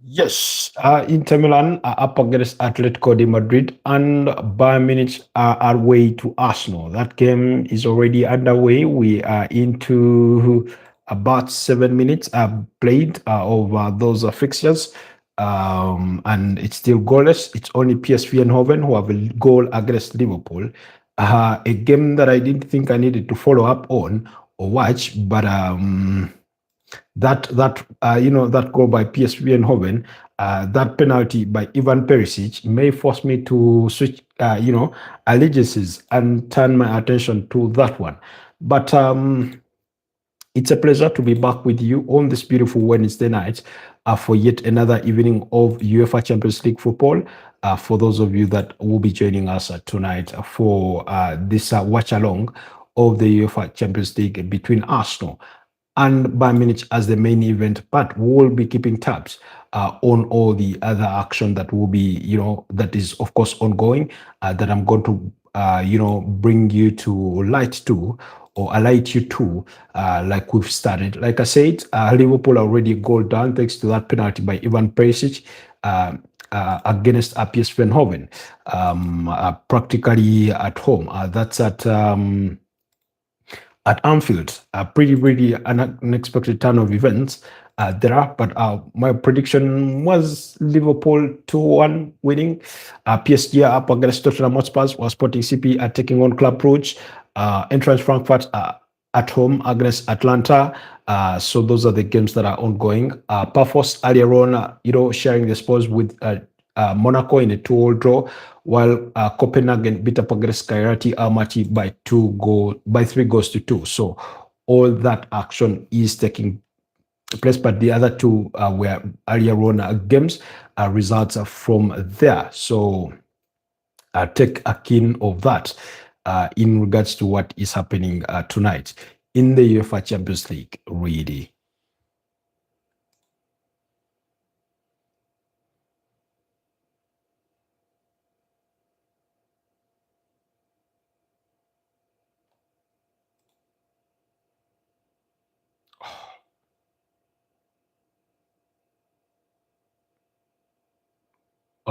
Yes, Inter Milan are up against Atletico de Madrid, and Bayern Munich are away to Arsenal. That game is already underway. We are into about 7 minutes played over those fixtures, and it's still goalless. It's only PSV Eindhoven who have a goal against Liverpool. A game that I didn't think I needed to follow up on or watch, but that goal by PSV Eindhoven, that penalty by Ivan Perisic may force me to switch allegiances and turn my attention to that one. But it's a pleasure to be back with you on this beautiful Wednesday night for yet another evening of UEFA Champions League football. For those of you that will be joining us tonight for this watch along of the UEFA Champions League between Arsenal and Bayern Munich as the main event, but we'll be keeping tabs on all the other action that will be, that is of course ongoing, that I'm going to, bring you to light to or alight you to, like we've started. Like I said, Liverpool already goal down thanks to that penalty by Ivan Perisic. Against PSV Eindhoven, practically at home. That's at Anfield. A pretty unexpected turn of events there, but my prediction was Liverpool 2-1 winning. PSG up against Tottenham Hotspur, while Sporting CP are taking on Club Brugge. Eintracht Frankfurt at home against Atlanta. So those are the games that are ongoing. Pafos earlier on, sharing the spoils with Monaco in a 2-all draw, while Copenhagen beat up against Kairati Almaty by 3 goals to 2. So all that action is taking place, but the other two were earlier on games, results are from there. So take a keen of that in regards to what is happening tonight in the UEFA Champions League, really.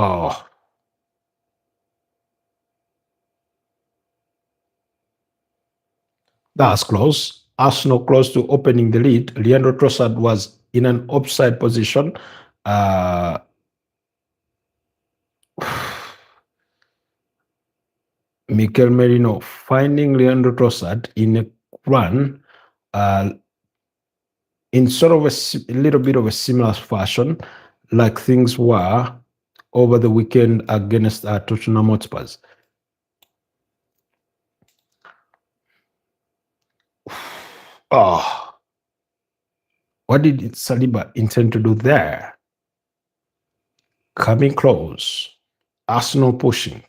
Oh, that's close. Arsenal close to opening the lead. Leandro Trossard was in an offside position. Uh, Mikel Merino finding Leandro Trossard in a run in sort of a little bit of a similar fashion, like things were over the weekend against Tottenham Hotspur. Oh, what did Saliba intend to do there? Coming close. Arsenal pushing.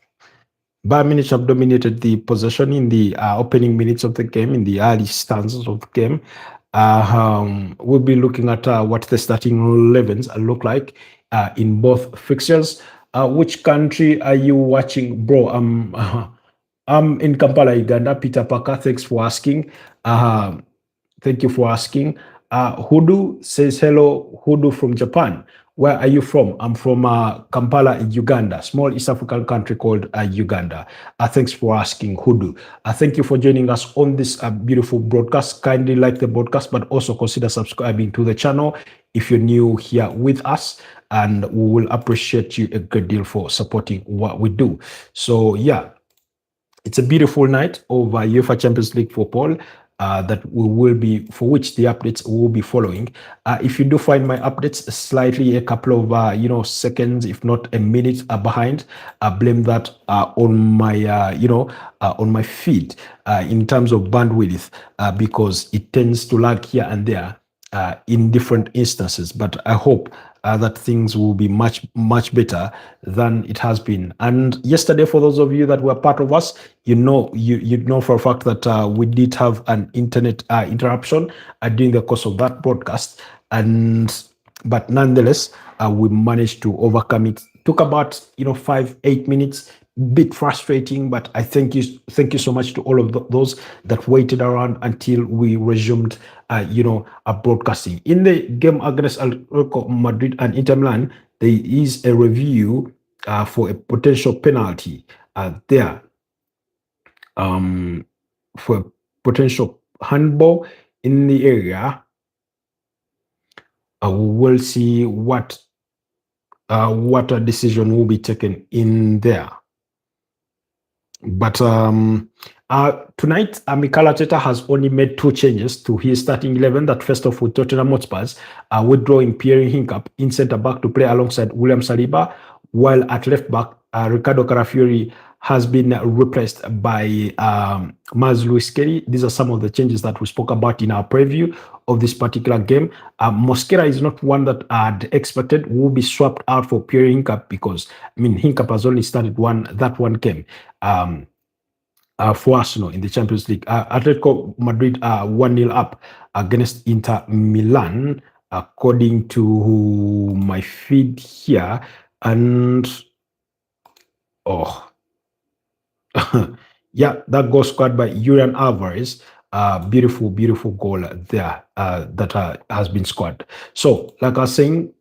Bayern Munich have dominated the possession in the opening minutes of the game, in the early stanzas of the game. We'll be looking at what the starting 11s look like in both fixtures. Which country are you watching, bro? I'm in Kampala, Uganda. Peter Parker, thanks for asking. Thank you for asking. Hudu says hello, Hudu from Japan. Where are you from? I'm from Kampala, Uganda, small East African country called Uganda. Thanks for asking, Hudu. Thank you for joining us on this beautiful broadcast. Kindly like the broadcast, but also consider subscribing to the channel if you're new here with us. And we will appreciate you a great deal for supporting what we do. So, yeah, it's a beautiful night of UEFA Champions League football. That we will be, for which the updates will be following. If you do find my updates slightly a couple of seconds, if not a minute behind, blame that on my on my feed in terms of bandwidth, because it tends to lag here and there in different instances. But I hope that things will be much better than it has been. And yesterday, for those of you that were part of us, you know for a fact that we did have an internet interruption during the course of that broadcast, but nonetheless, we managed to overcome it. Took about 5-8 minutes bit frustrating, but I thank you so much to all of those that waited around until we resumed, a broadcasting. In the game against Atletico Madrid and Inter Milan, there is a review for a potential penalty there, for a potential handball in the area. We'll see what a decision will be taken in there. But tonight, Mikel Arteta has only made 2 changes to his starting 11. That first off with Tottenham Hotspurs, withdrawing Pierre Hincap in centre back to play alongside William Saliba, while at left back, Ricardo Carafiori has been replaced by Maz Luis Kelly. These are some of the changes that we spoke about in our preview of this particular game. Mosquera is not one that I'd expected will be swapped out for Pierre Hincap, because Hincap has only started that one game for Arsenal in the Champions League. Atletico Madrid 1-0 up against Inter Milan, according to my feed here, and yeah, that goal scored by Julian Alvarez. Beautiful goal there that has been scored. So, like I was saying,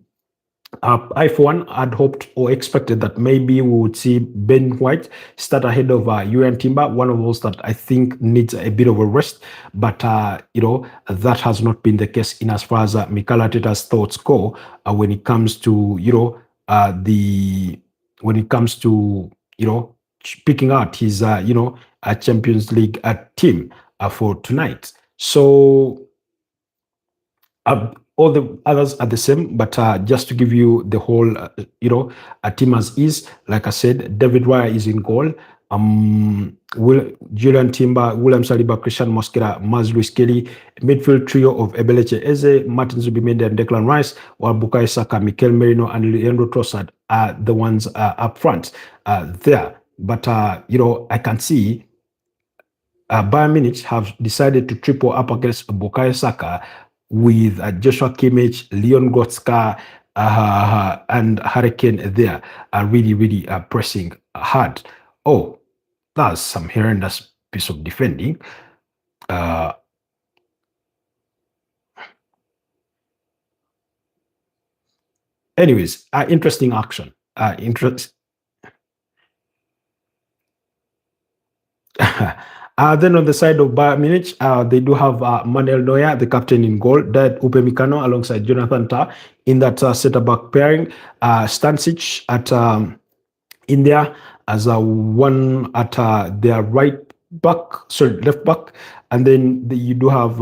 I, for one, had hoped or expected that maybe we would see Ben White start ahead of Julian Timber, one of those that I think needs a bit of a rest. But, that has not been the case in as far as Mikel Arteta's thoughts go when it comes to, picking out his, a Champions League team for tonight. So, all the others are the same, but just to give you the whole, a team as is, like I said, David Raya is in goal. Julian Timber, William Saliba, Christian Mosquera, Maz Luis Kelly, midfield trio of Ebeleche Eze, Martin Zubimendi, and Declan Rice, while Bukayo Saka, Mikel Merino, and Leandro Trossard are the ones up front there. But, I can see Bayern Munich have decided to triple up against Bukayo Saka with Joshua Kimmich, Leon Goretzka, and Hurricane there are really pressing hard. Oh, that's some horrendous piece of defending. Anyways, interesting action. Then on the side of Bayern Munich, they do have Manuel Neuer, the captain, in goal. That Upamecano alongside Jonathan Tah in that centre-back pairing. Stanisic at in there as one at their left back. And then you do have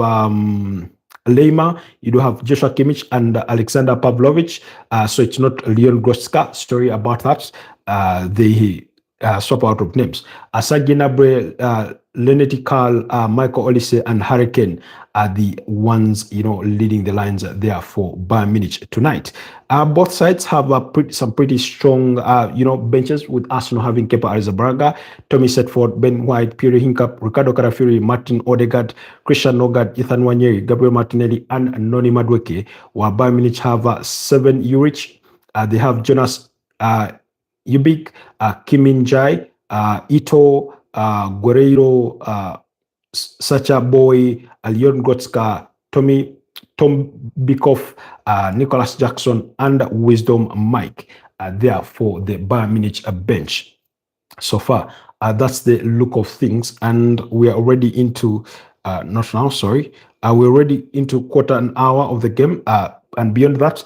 Lema, you do have Joshua Kimmich and Alexander Pavlovich. So it's not Leon Goretzka. Sorry about that. They swap out of names. Serge Gnabry, Lenny Carl, Michael Olise, and Hurricane are the ones leading the lines there for Bayern Munich tonight. Both sides have some pretty strong benches, with Arsenal having Kepa Arrizabalaga, Tommy Setford, Ben White, Pierre Hincap, Ricardo Carafiori, Martin Odegaard, Christian Nogard, Ethan Nwaneri, Gabriel Martinelli, and Noni Madueke. While Bayern Munich have Seven Juric, they have Jonas Ubik, Kim Min-jae, Ito, Guerreiro, Sacha Boy, Leon Goretzka, Tom Bikoff, Nicholas Jackson, and Wisdom Mike there for the Bayern Munich bench. So far, that's the look of things, and we are already into we're already into quarter an hour of the game, and beyond that.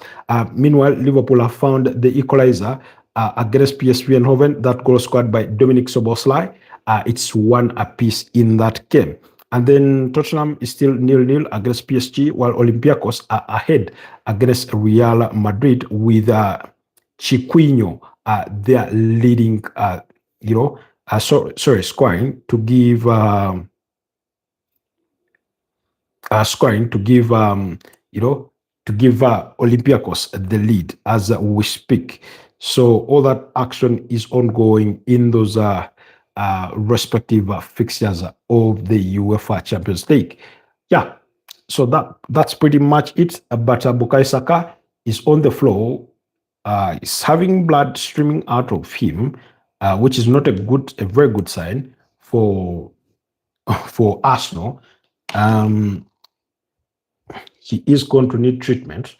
Meanwhile, Liverpool have found the equalizer against PSV Eindhoven. That goal scored by Dominic Szoboszlai. It's 1 apiece in that game. And then Tottenham is still 0-0 against PSG, while Olympiacos are ahead against Real Madrid with Chiquinho they're leading, scoring to give Olympiacos the lead as we speak. So all that action is ongoing in those respective fixtures of the UEFA Champions League. Yeah, so that's pretty much it. But Bukayo Saka is on the floor. Is having blood streaming out of him. which is not a very good sign for Arsenal. He is going to need treatment.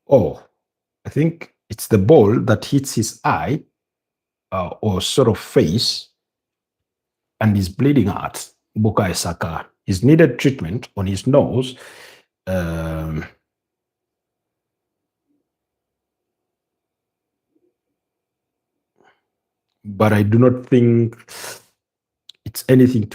Oh, I think it's the ball that hits his eye or sort of face and is bleeding out. Bukayo Saka. He's needed treatment on his nose. But I do not think it's anything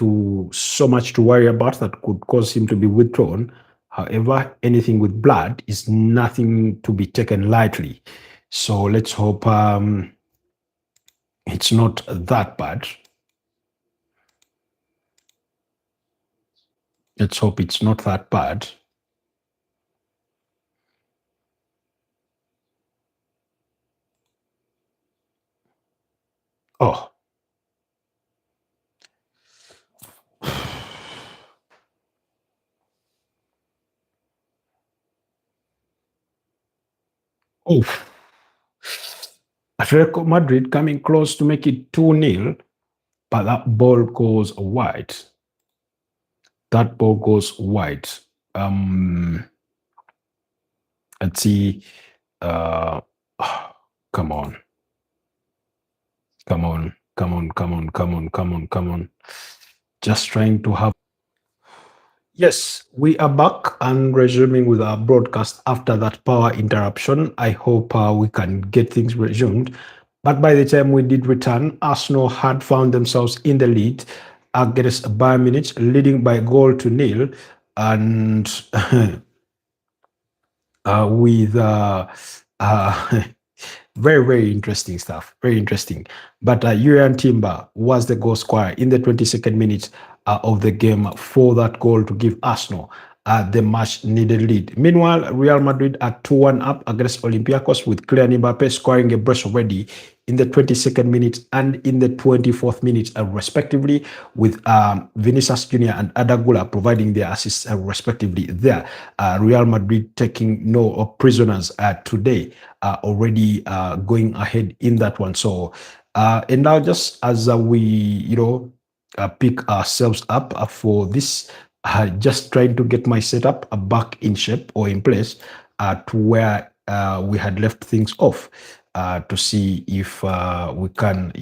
so much to worry about that could cause him to be withdrawn. However, anything with blood is nothing to be taken lightly. So let's hope it's not that bad. Let's hope it's not that bad. Oh. Oh. Atletico Madrid coming close to make it 2-0, but that ball goes wide. That ball goes wide. Let's see. Come on. Come on. Come on. Come on. Come on. Come on. Come on. Just trying to have. Yes, we are back and resuming with our broadcast after that power interruption. I hope we can get things resumed. But by the time we did return, Arsenal had found themselves in the lead against Bayern Munich, leading by a goal to nil. And with very, very interesting stuff. Very interesting. But Urian Timber was the goal scorer in the 22nd minute of the game for that goal to give Arsenal the much needed lead. Meanwhile, Real Madrid are 2-1 up against Olympiacos with Kylian Mbappe scoring a brace already in the 22nd minute and in the 24th minute, respectively, with Vinicius Jr. and Adagula providing their assists respectively there. Real Madrid taking no prisoners today, already going ahead in that one. So, and now just as we, pick ourselves up for this, just trying to get my setup back in shape or in place to where we had left things off to see if we can,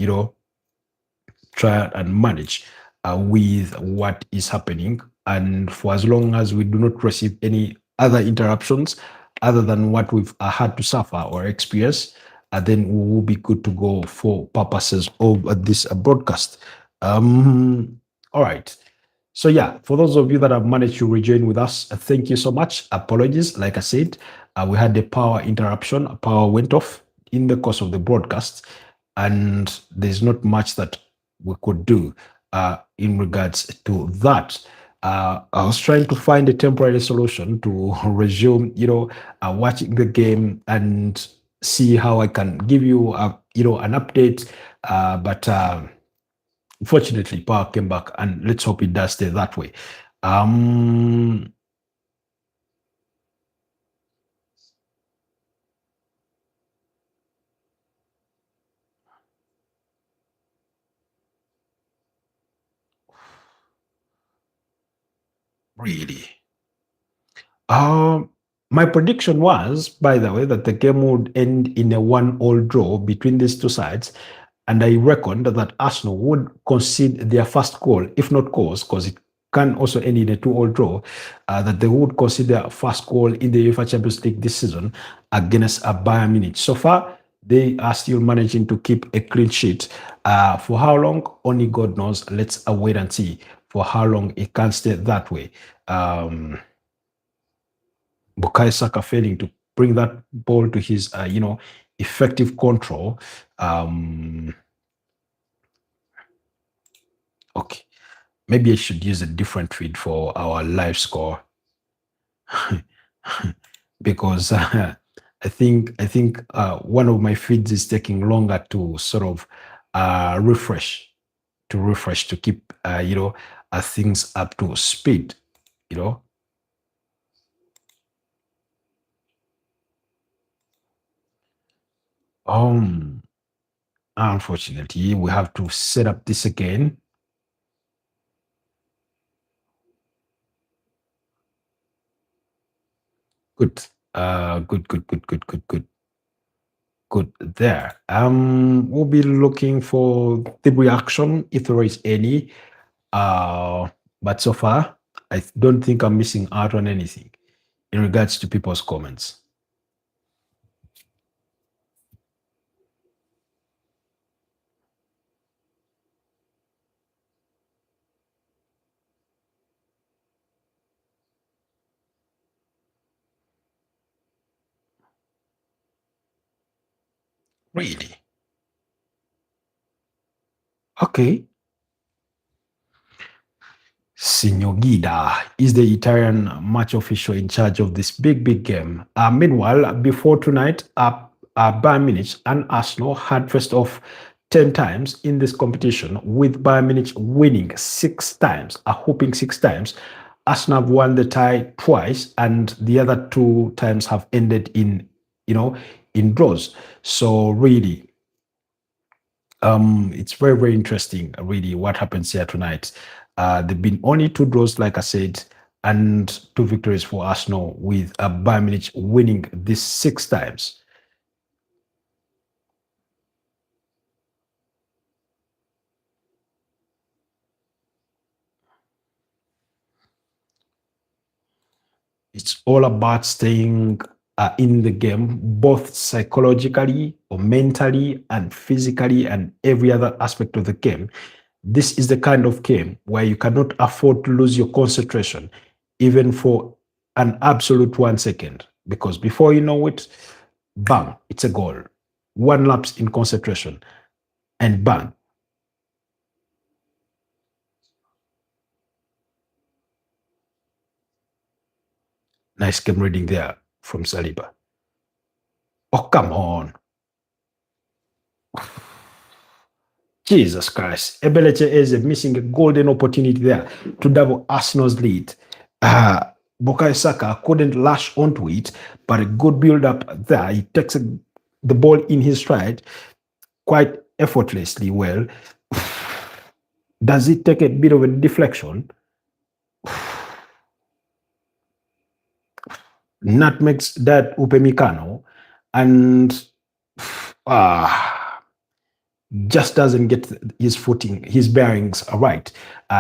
try and manage with what is happening. And for as long as we do not receive any other interruptions other than what we've had to suffer or experience, then we will be good to go for purposes of this broadcast. All right. So yeah, for those of you that have managed to rejoin with us, thank you so much. Apologies. Like I said, we had the power interruption. Power went off in the course of the broadcast, and there's not much that we could do in regards to that. I was trying to find a temporary solution to resume, watching the game and see how I can give you, an update. But fortunately, power came back, and let's hope it does stay that way. Really. My prediction was, by the way, that the game would end in a 1-1 draw between these two sides. And I reckoned that Arsenal would concede their first goal, if not goals, because it can also end in a 2-2 draw, that they would concede their first goal in the UEFA Champions League this season against Bayern Munich. So far, they are still managing to keep a clean sheet. For how long? Only God knows. Let's wait and see for how long it can stay that way. Bukayo Saka failing to bring that ball to his, effective control. Okay, maybe I should use a different feed for our live score because I think one of my feeds is taking longer to sort of refresh to keep things up to speed. Um, Unfortunately, we have to set up this again. Good. Good there. We'll be looking for the reaction if there is any. But so far, I don't think I'm missing out on anything in regards to people's comments. Really? Okay. Signor Guida is the Italian match official in charge of this big game. Meanwhile, before tonight, Bayern Munich and Arsenal had faced off 10 times in this competition, with Bayern Munich winning 6 times, a whopping 6 times. Arsenal have won the tie twice, and the other 2 times have ended in draws. So really, it's very interesting, really, what happens here tonight. There've been only 2 draws, like I said, and 2 victories for Arsenal, with Bayern Munich winning this 6 times. It's all about staying in the game, both psychologically or mentally and physically and every other aspect of the game. This is the kind of game where you cannot afford to lose your concentration, even for an absolute 1 second, because before you know it, bang, it's a goal. One lapse in concentration, and bang. Nice game reading there from Saliba. Oh, come on. Jesus Christ. Ebeleche is missing a golden opportunity there to double Arsenal's lead. Bukayo Saka couldn't lash onto it, but a good build up there. He takes the ball in his stride quite effortlessly well. Does it take a bit of a deflection? Nutmegs that Upamecano, and just doesn't get his footing, his bearings right.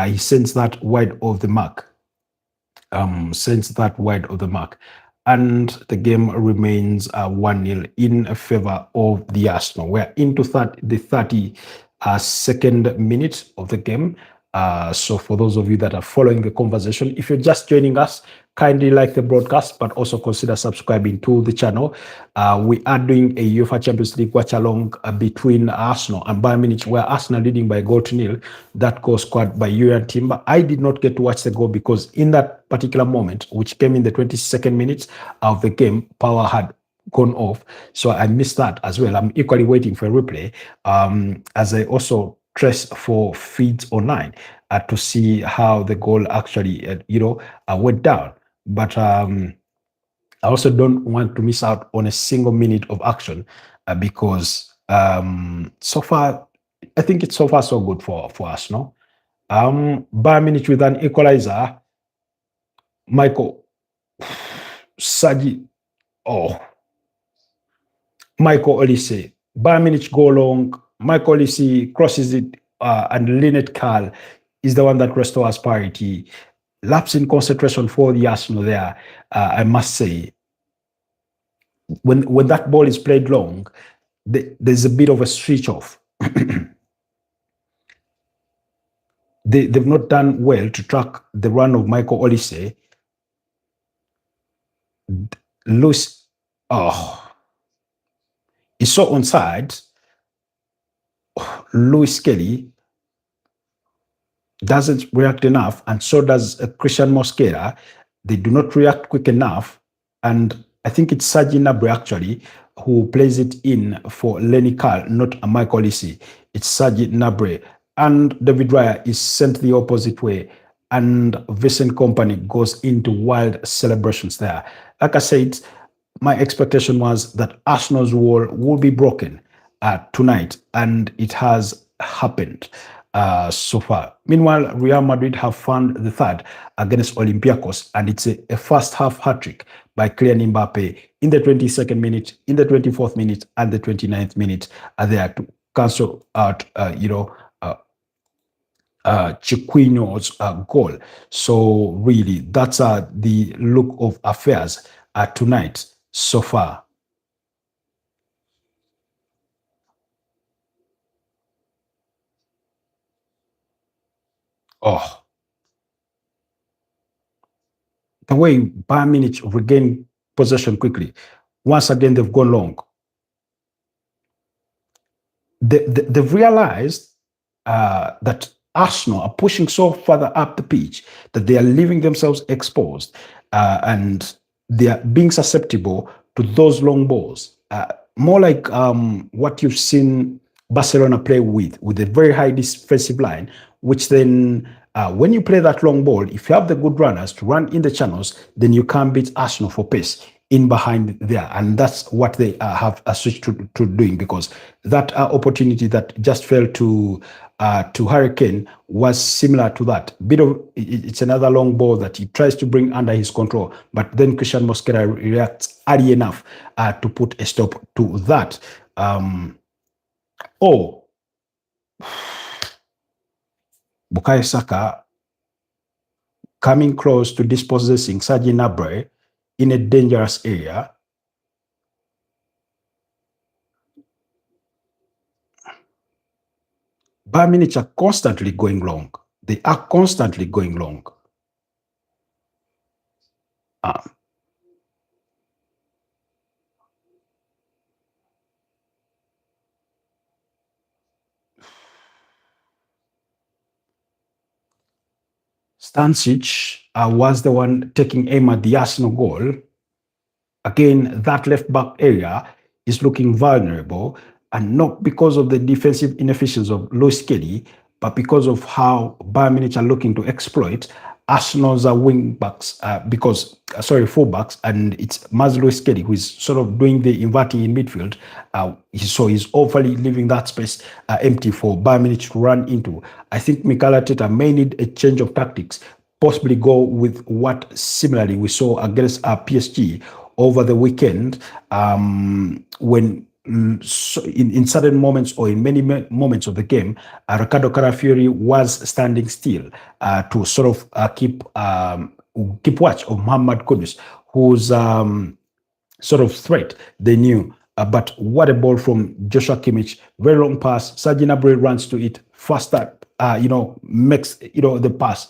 He sends that wide of the mark. And the game remains 1-0 in favor of the Arsenal. We're into the 32nd minute of the game. So for those of you that are following the conversation, if you're just joining us, kindly like the broadcast, but also consider subscribing to the channel. We are doing a UEFA Champions League watch along between Arsenal and Bayern Munich, where Arsenal leading by 1-0. That goal scored by Julian Timber. I did not get to watch the goal because in that particular moment, which came in the 22nd minute of the game, power had gone off. So I missed that as well. I'm equally waiting for a replay, as I also trace for feeds online to see how the goal actually, went down. But I also don't want to miss out on a single minute of action because so far, I think it's so far so good for us, no? Bayern Munich with an equalizer. Michael Saji, Michael Olise. Bayern Munich go long. Michael Olise crosses it, and Lynette Carl is the one that restores parity. Lapse in concentration for the Arsenal there, I must say. When that ball is played long, there's a bit of a switch off. They've not done well to track the run of Michael Olise. Lewis, is so onside. Lewis Kelly doesn't react enough, and so does Christian Mosquera. They do not react quick enough, and I think it's Sergi Gnabry actually who plays it in for Lenny Carl, not Michael Olise. It's Sergi Gnabry, and David Raya is sent the opposite way, and Vincent Kompany goes into wild celebrations there. Like I said, my expectation was that Arsenal's wall will be broken tonight, and it has happened so far. Meanwhile, Real Madrid have found the third against Olympiacos, and it's a first half hat trick by Kylian Mbappe in the 22nd minute, in the 24th minute, and the 29th minute. There to cancel out, Chiquinho's goal. So really, that's the look of affairs tonight so far. Oh, the way Bayern Munich regain possession quickly. Once again, they've gone long. They've realized that Arsenal are pushing so further up the pitch that they are leaving themselves exposed, and they are being susceptible to those long balls. More like what you've seen Barcelona play with a very high defensive line, which then when you play that long ball, if you have the good runners to run in the channels, then you can beat Arsenal for pace in behind there. And that's what they have switched to doing, because that opportunity that just fell to Hurricane was similar to that. It's another long ball that he tries to bring under his control, but then Christian Mosquera reacts early enough to put a stop to that. Bukayo Saka coming close to dispossessing Serge Gnabry in a dangerous area. Bayern Munich are constantly going long. They are constantly going long. Stanisic was the one taking aim at the Arsenal goal. Again, that left back area is looking vulnerable, and not because of the defensive inefficiency of Luis Kelly, but because of how Bayern Munich are looking to exploit Arsenal's wing backs, fullbacks, and it's Luis Kelly who is sort of doing the inverting in midfield. So he's overly leaving that space empty for Bayern Munich to run into. I think Mikel Arteta may need a change of tactics, possibly go with what similarly we saw against PSG over the weekend, when in certain moments or in many moments of the game, Ricardo Carafiori was standing still to sort of keep watch of Muhammad Kudus, whose sort of threat they knew. But what a ball from Joshua Kimmich, very long pass. Serge Gnabry runs to it faster, makes the pass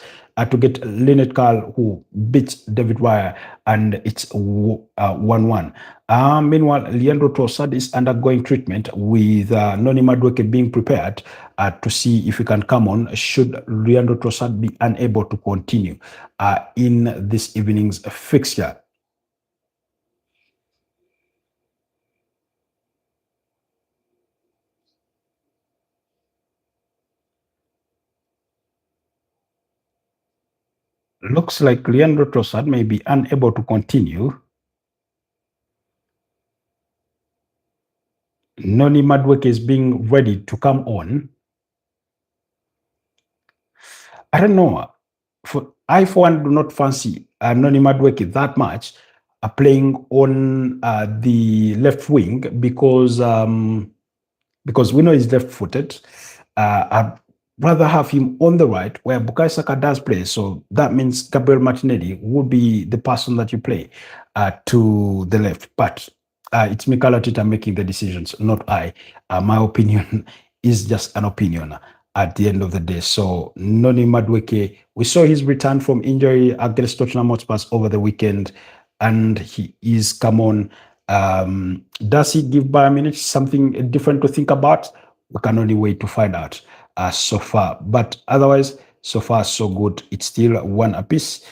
to get Lynette Carl, who beats David Raya, and it's 1-1. Meanwhile, Leandro Trossard is undergoing treatment, with Noni Madueke being prepared to see if he can come on should Leandro Trossard be unable to continue in this evening's fixture. Looks like Leandro Trossard may be unable to continue. Noni Madueke is being ready to come on. I don't know. I, for one, do not fancy Noni Madueke that much playing on the left wing, because we know he's left-footed. I'd rather have him on the right, where Bukayo Saka does play. So that means Gabriel Martinelli would be the person that you play to the left. But it's Mikel Arteta making the decisions, not I. My opinion is just an opinion at the end of the day. So Noni Madueke, we saw his return from injury against Tottenham Hotspur over the weekend, and he is come on. Does he give Bayern Munich something different to think about? We can only wait to find out so far. But otherwise, so far, so good. It's still one apiece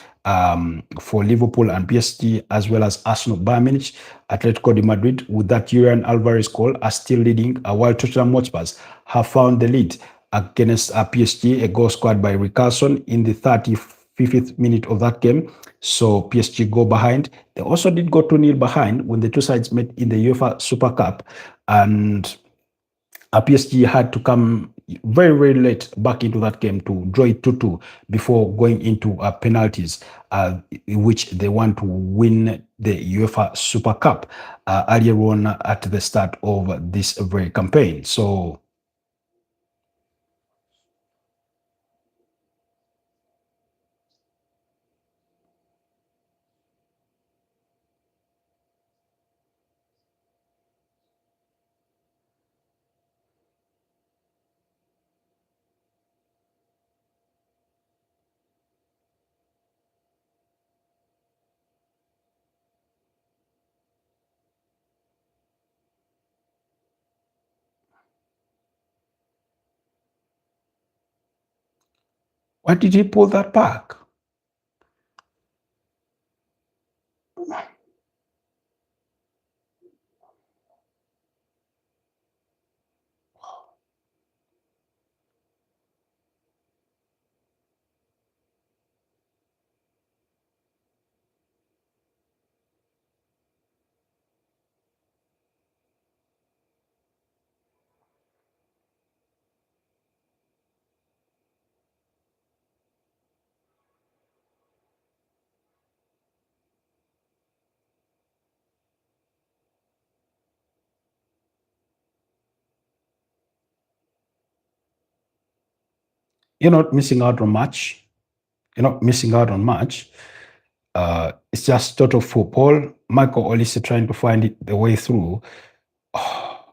for Liverpool and PSG, as well as Arsenal, Bayern Munich. Atletico de Madrid, with that Julian Alvarez goal, are still leading, while Tottenham Hotspur have found the lead against PSG, a goal scored by Richarlison in the 35th 50th minute of that game. So PSG go behind. They also did go 2-0 behind when the two sides met in the UEFA Super Cup. And PSG had to come very, very late back into that game to draw it 2-2 before going into penalties, in which they want to win the UEFA Super Cup earlier on at the start of this very campaign. So why did he pull that back? You're not missing out on much. You're not missing out on much. It's just total football. Michael Olise trying to find it the way through. I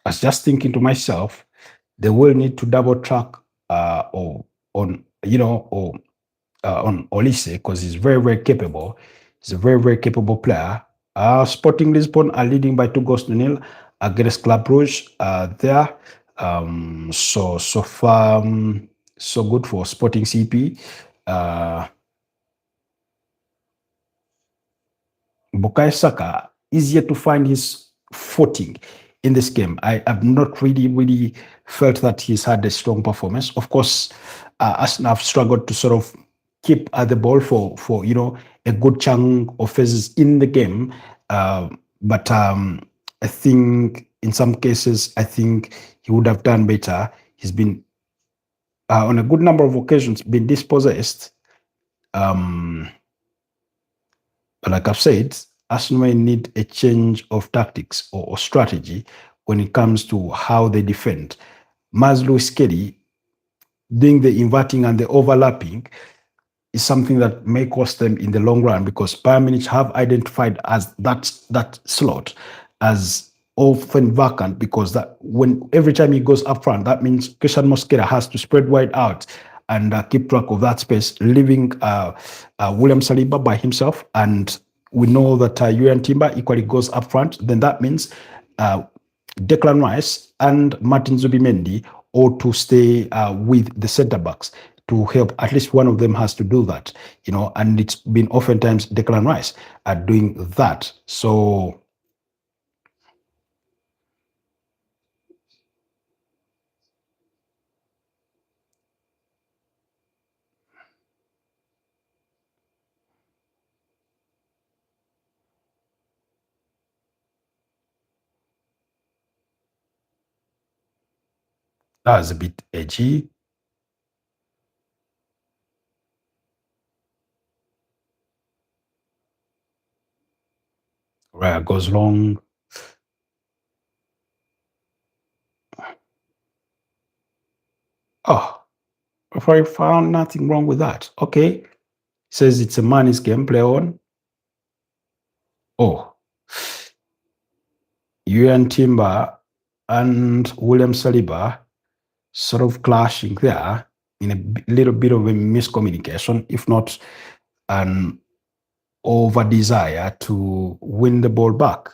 was just thinking to myself, they will need to double track or on or on Olise because he's very, very capable. He's a very, very capable player. Sporting Lisbon are leading by 2-0 against Club Brugge there. So far, so good for Sporting CP. Bukayo Saka is yet to find his footing in this game. I have not really felt that he's had a strong performance. Of course, Arsenal have struggled to sort of keep at the ball for a good chunk of phases in the game. But I think in some cases, I think he would have done better. He's been on a good number of occasions been dispossessed. But like I've said, Arsenal may need a change of tactics or strategy when it comes to how they defend. Maslow Skelly doing the inverting and the overlapping is something that may cost them in the long run because Bayern Munich have identified as that slot as often vacant because that when every time he goes up front, that means Christian Mosquera has to spread wide out and keep track of that space, leaving William Saliba by himself. And we know that Julian Timber equally goes up front. Then that means Declan Rice and Martin Zubimendi ought to stay with the centre backs to help. At least one of them has to do that, and it's been oftentimes Declan Rice doing that. So that's a bit edgy. Raya goes long. Oh, I found nothing wrong with that. Okay. Says it's a man's game, play on. Oh, Julian Timber and William Saliba sort of clashing there in a little bit of a miscommunication, if not an over desire to win the ball back.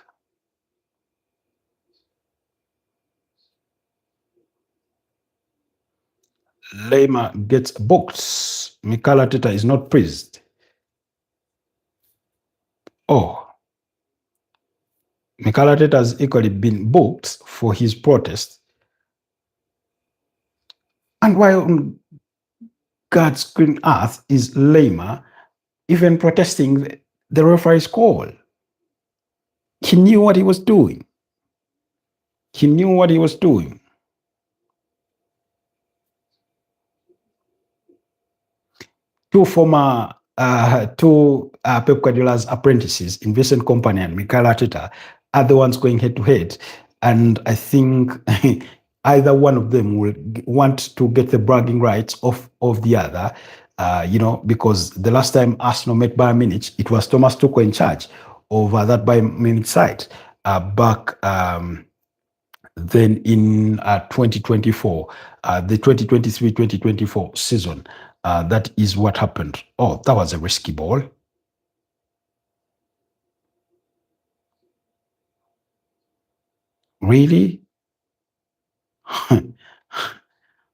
Lema gets booked. Mikel Arteta is not praised. Oh, Mikel Arteta has equally been booked for his protest. And why God's green earth is lamer, even protesting the referee's call. He knew what he was doing. He knew what he was doing. Two Pep Guardiola's apprentices, in Vincent Kompany and Mikel Arteta, are the ones going head to head. And I think either one of them will want to get the bragging rights of the other, because the last time Arsenal met Bayern Munich, it was Thomas Tuchel in charge over that Bayern Munich side back then in 2024, the 2023-2024 season. That is what happened. Oh, that was a risky ball. Really?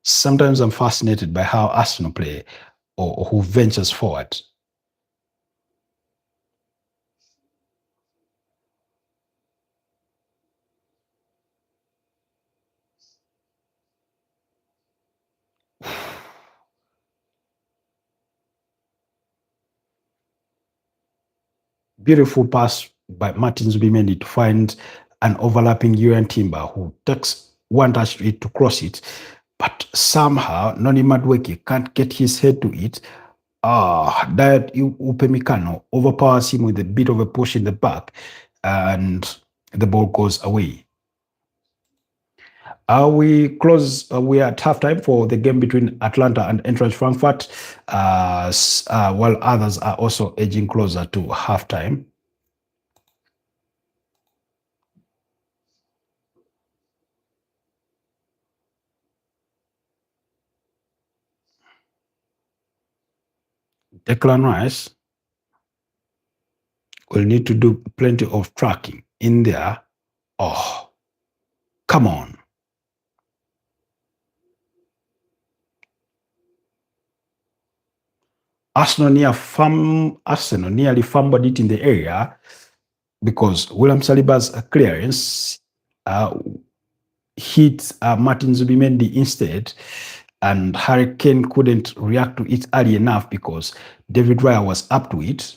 Sometimes I'm fascinated by how Arsenal play or who ventures forward. Beautiful pass by Martin Zubimendi to find an overlapping Julian Timber who takes one touch to it to cross it, but somehow Noni Madueke can't get his head to it. That Upemikano overpowers him with a bit of a push in the back, and the ball goes away. We close. We are at halftime for the game between Atlanta and Eintracht Frankfurt, while others are also edging closer to halftime. Declan Rice will need to do plenty of tracking in there. Oh, come on. Arsenal nearly fumbled it in the area because William Saliba's clearance hit Martin Zubimendi instead, and Harry Kane couldn't react to it early enough because David Raya was up to it.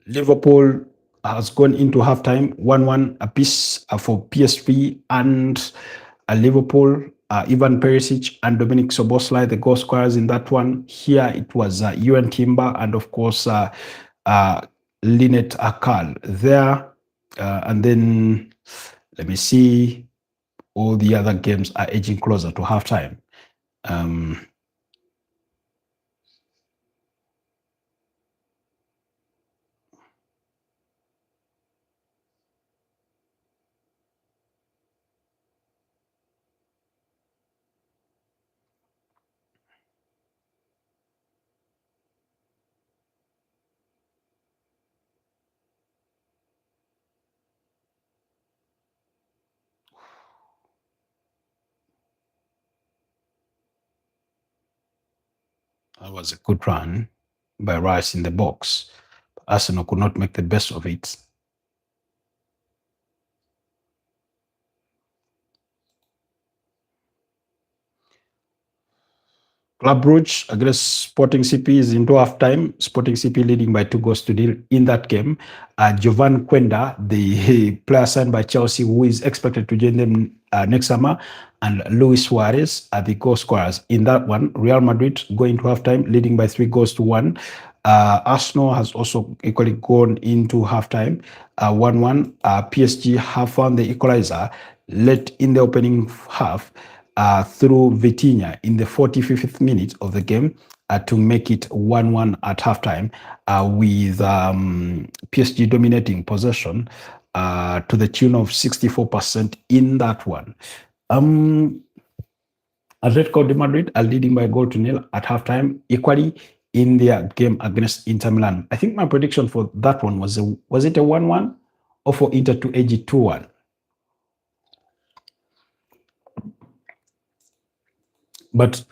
Liverpool has gone into halftime 1-1 apiece for PSV and Liverpool. Ivan Perisic and Dominic Szoboszlai, the goal scorers in that one. Here it was Julian Timber and of course Linet Akal there. And then let me see, all the other games are edging closer to halftime. That was a good run by Rice in the box. Arsenal could not make the best of it. Club Brugge against Sporting CP is into halftime. Sporting CP leading by 2-0 in that game. Jovan Quenda, the player signed by Chelsea, who is expected to join them next summer, and Luis Suarez are the goal scorers in that one. Real Madrid going to halftime, leading by 3-1. Arsenal has also equally gone into halftime, 1-1. PSG have found the equalizer late in the opening half, through Vitinha in the 45th minute of the game to make it 1-1 at halftime, with PSG dominating possession to the tune of 64% in that one. Atletico de Madrid are leading by 1-0 at halftime. Equally, in their game against Inter Milan. I think my prediction for that one was it a 1-1 or for Inter to edge it 2-1? But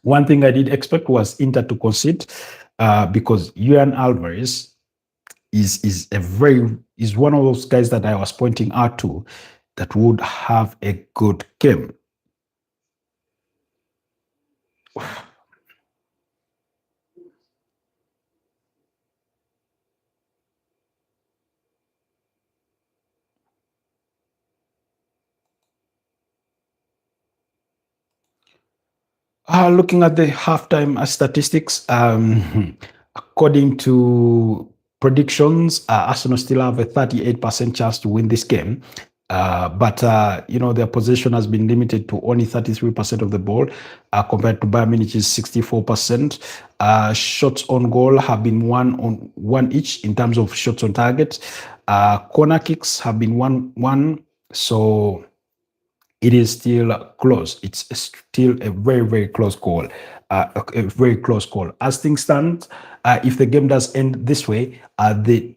one thing I did expect was Inter to concede because Julian Alvarez is one of those guys that I was pointing out to that would have a good game. Looking at the halftime statistics, according to predictions, Arsenal still have a 38% chance to win this game. But their possession has been limited to only 33% of the ball, compared to Bayern Munich's 64%. Shots on goal have been one each in terms of shots on target. Corner kicks have been 1-1. So it is still close. It's still a very, very close call. A very close call. As things stand, if the game does end this way, the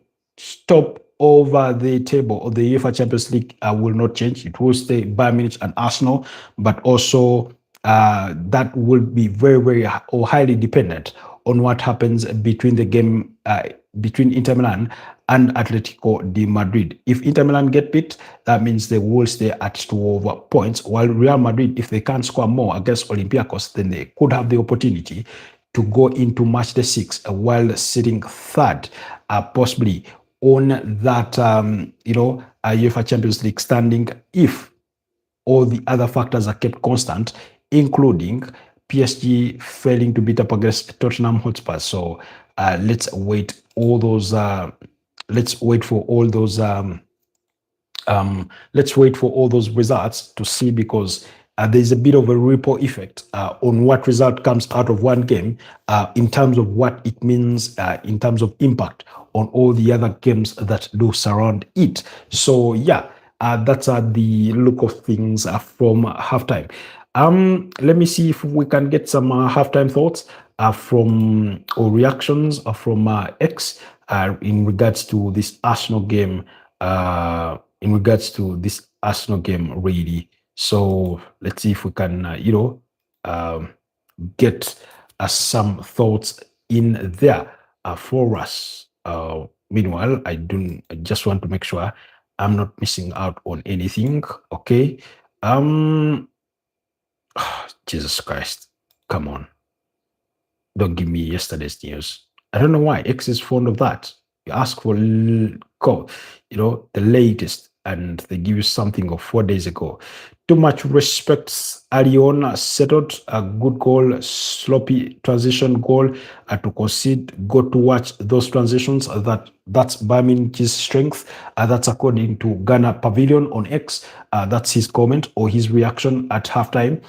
top over the table of the UEFA Champions League will not change. It will stay Bayern Munich and Arsenal, but also that will be very, very or highly dependent on what happens between the game between Inter Milan and Atletico de Madrid. If Inter Milan get beat, that means they will stay at 12 points, while Real Madrid, if they can't score more against Olympiacos, then they could have the opportunity to go into match day 6 while sitting third, possibly on that UEFA Champions League standing, if all the other factors are kept constant, including PSG failing to beat up against Tottenham Hotspur. So let's wait for all those results to see, because there's a bit of a ripple effect on what result comes out of one game in terms of what it means in terms of impact on all the other games that do surround it. So yeah, that's the look of things from halftime. Let me see if we can get some halftime thoughts or reactions from X in regards to this Arsenal game. Really. So let's see if we can, get some thoughts in there for us. Meanwhile, I just want to make sure I'm not missing out on anything. Okay. Jesus Christ, come on. Don't give me yesterday's news. I don't know why X is fond of that. You ask for the latest, and they give you something of 4 days ago. Too much respect. Arion settled a good goal, sloppy transition goal to concede. Go to watch those transitions. That's Bayern Munich's strength. That's according to Ghana Pavilion on X. That's his comment or his reaction at halftime.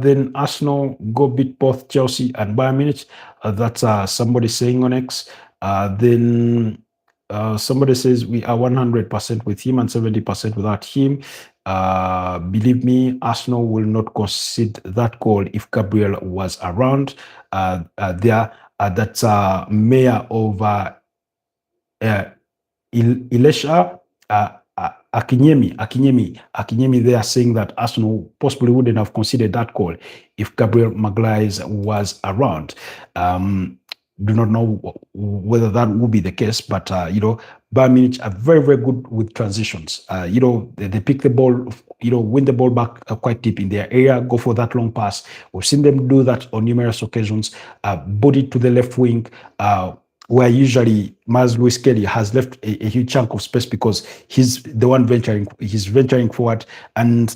Then Arsenal go beat both Chelsea and Bayern Munich. That's somebody saying on X. Then somebody says we are 100% with him and 70% without him. Believe me, Arsenal will not concede that goal if Gabriel was around. That's mayor of Ilesha. Akinyemi, they are saying that Arsenal possibly wouldn't have considered that goal if Gabriel Magalhaes was around. Do not know whether that would be the case, but Bayern Munich are very, very good with transitions. They pick the ball, win the ball back quite deep in their area, go for that long pass. We've seen them do that on numerous occasions. Body to the left wing, where usually Miles Lewis Kelly has left a huge chunk of space because he's the one venturing forward. And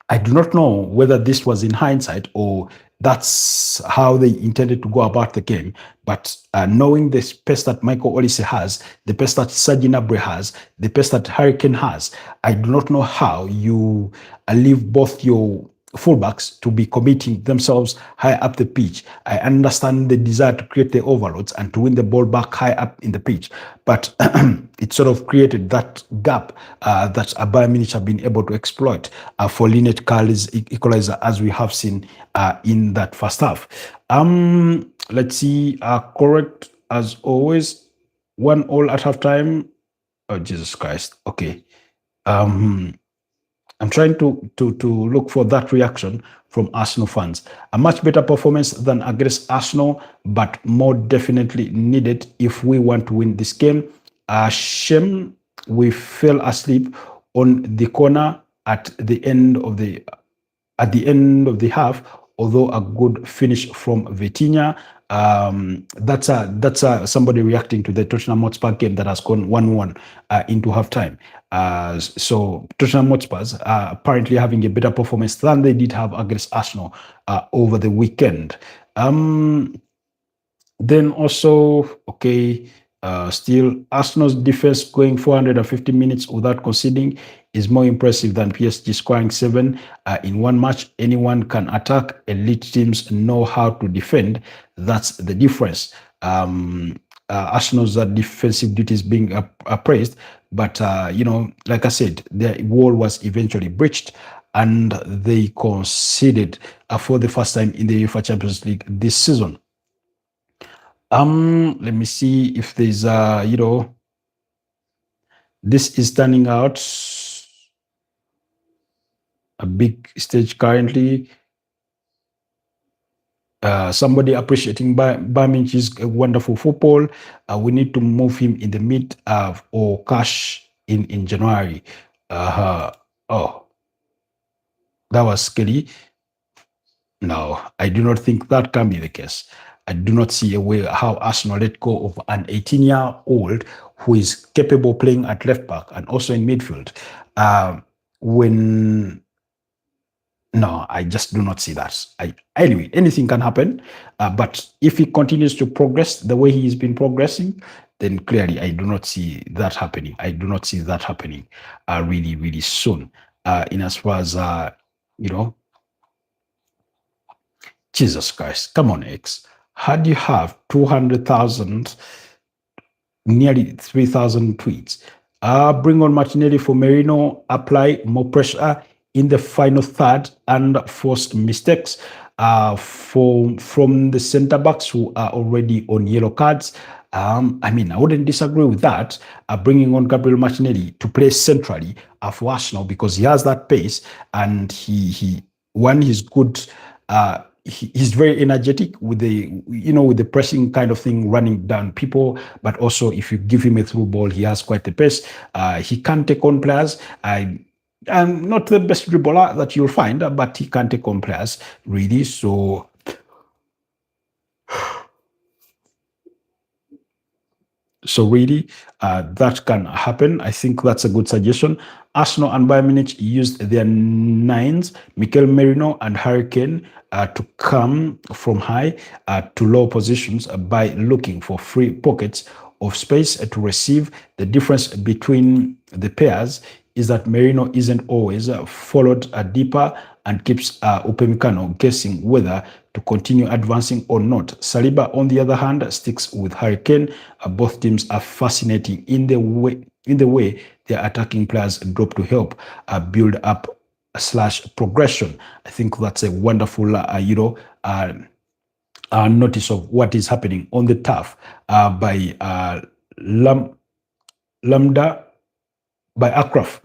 I do not know whether this was in hindsight or that's how they intended to go about the game. But knowing the space that Michael Olise has, the space that Serge Gnabry has, the space that Harry Kane has, I do not know how you leave both your fullbacks to be committing themselves high up the pitch. I understand the desire to create the overloads and to win the ball back high up in the pitch, but it sort of created that gap that Bayern Munich have been able to exploit for Linet Kal's equalizer, as we have seen in that first half. Let's see, correct as always, 1-1 at halftime. Oh, Jesus Christ. Okay. I'm trying to look for that reaction from Arsenal fans. A much better performance than against Arsenal, but more definitely needed if we want to win this game. Shame we fell asleep on the corner at the end of the half, although a good finish from Vitinha. That's somebody reacting to the Tottenham Hotspur game that has gone 1-1 into halftime. So Tottenham Hotspurs are apparently having a better performance than they did have against Arsenal over the weekend. Then also, okay, still Arsenal's defense going 450 minutes without conceding is more impressive than PSG scoring 7 in one match. Anyone can attack. Elite teams know how to defend. That's the difference. Arsenal's defensive duties being appraised, but like I said, the wall was eventually breached, and they conceded for the first time in the UEFA Champions League this season. Let me see if there's this is turning out a big stage currently. Somebody appreciating Bayern Munich's wonderful football. We need to move him in the mid or cash in January. Oh, that was scary. No, I do not think that can be the case. I do not see a way how Arsenal let go of an 18-year-old who is capable playing at left back and also in midfield. No, I just do not see that. Anyway, anything can happen. But if he continues to progress the way he's been progressing, then clearly I do not see that happening. I do not see that happening really, really soon. In as far as, Jesus Christ, come on, X. How do you have 200,000, nearly 3,000 tweets? Bring on Martinelli for Merino, apply more pressure in the final third and forced mistakes from the center backs who are already on yellow cards. I wouldn't disagree with that. Bringing on Gabriel Martinelli to play centrally for Arsenal, because he has that pace, and he's good. He's very energetic with the pressing kind of thing, running down people. But also, if you give him a through ball, he has quite the pace. He can take on players. I'm not the best dribbler that you'll find, but he can take on players, really. So really, that can happen. I think that's a good suggestion. Arsenal and Bayern Munich used their nines, Mikel Merino and Harry Kane, to come from high to low positions by looking for free pockets of space to receive. The difference between the pairs is that Merino isn't always followed deeper and keeps Upamecano guessing whether to continue advancing or not. Saliba, on the other hand, sticks with Harry Kane. Both teams are fascinating in the way their attacking players drop to help build up / progression. I think that's a wonderful, notice of what is happening on the turf by Lambda. By Akraf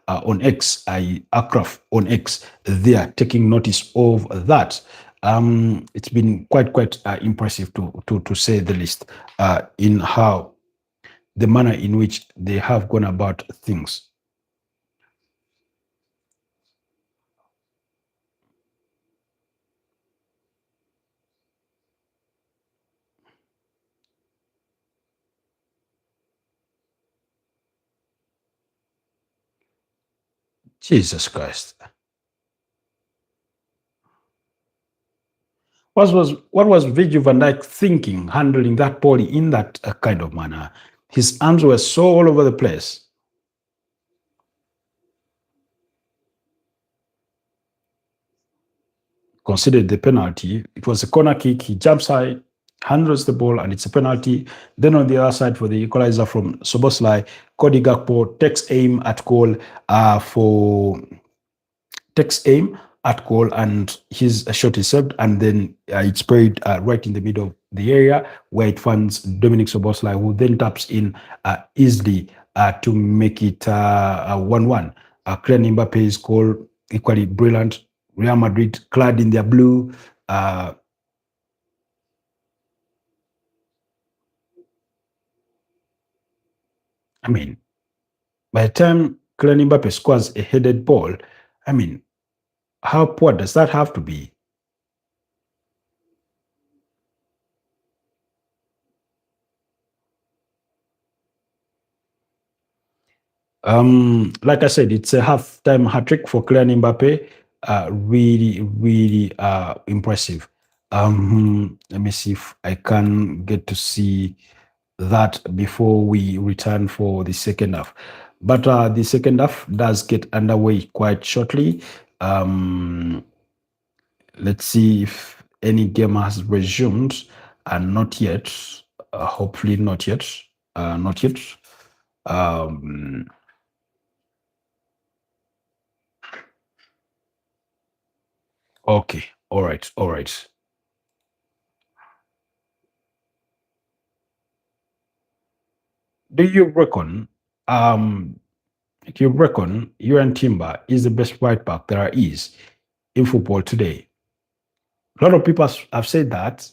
on X, Akraf on X, they are taking notice of that. It's been quite impressive to say the least in how the manner in which they have gone about things. Jesus Christ. What was Virgil van Dijk thinking, handling that ball in that kind of manner? His arms were so all over the place. considered the penalty. It was a corner kick. He jumps high, handles the ball, and it's a penalty. Then on the other side for the equalizer from Soboslai, Cody Gakpo takes aim at goal for takes aim at goal, and his shot is served, and then it's buried right in the middle of the area where it finds Dominic Soboslai, who then taps in easily to make it 1-1. Kylian Mbappe's goal, equally brilliant. Real Madrid clad in their blue. I mean, by the time Kylian Mbappe scores a headed ball, I mean, how poor does that have to be? Like I said, it's a half-time hat trick for Kylian Mbappe. Really, really impressive. Let me see if I can get to see that before we return for the second half. But the second half does get underway quite shortly. Let's see if any game has resumed, and not yet. Hopefully, not yet. Not yet. Um, okay. All right. All right. Do you reckon? Um, do you reckon Yuan Timber is the best right back there is in football today? A lot of people have said that.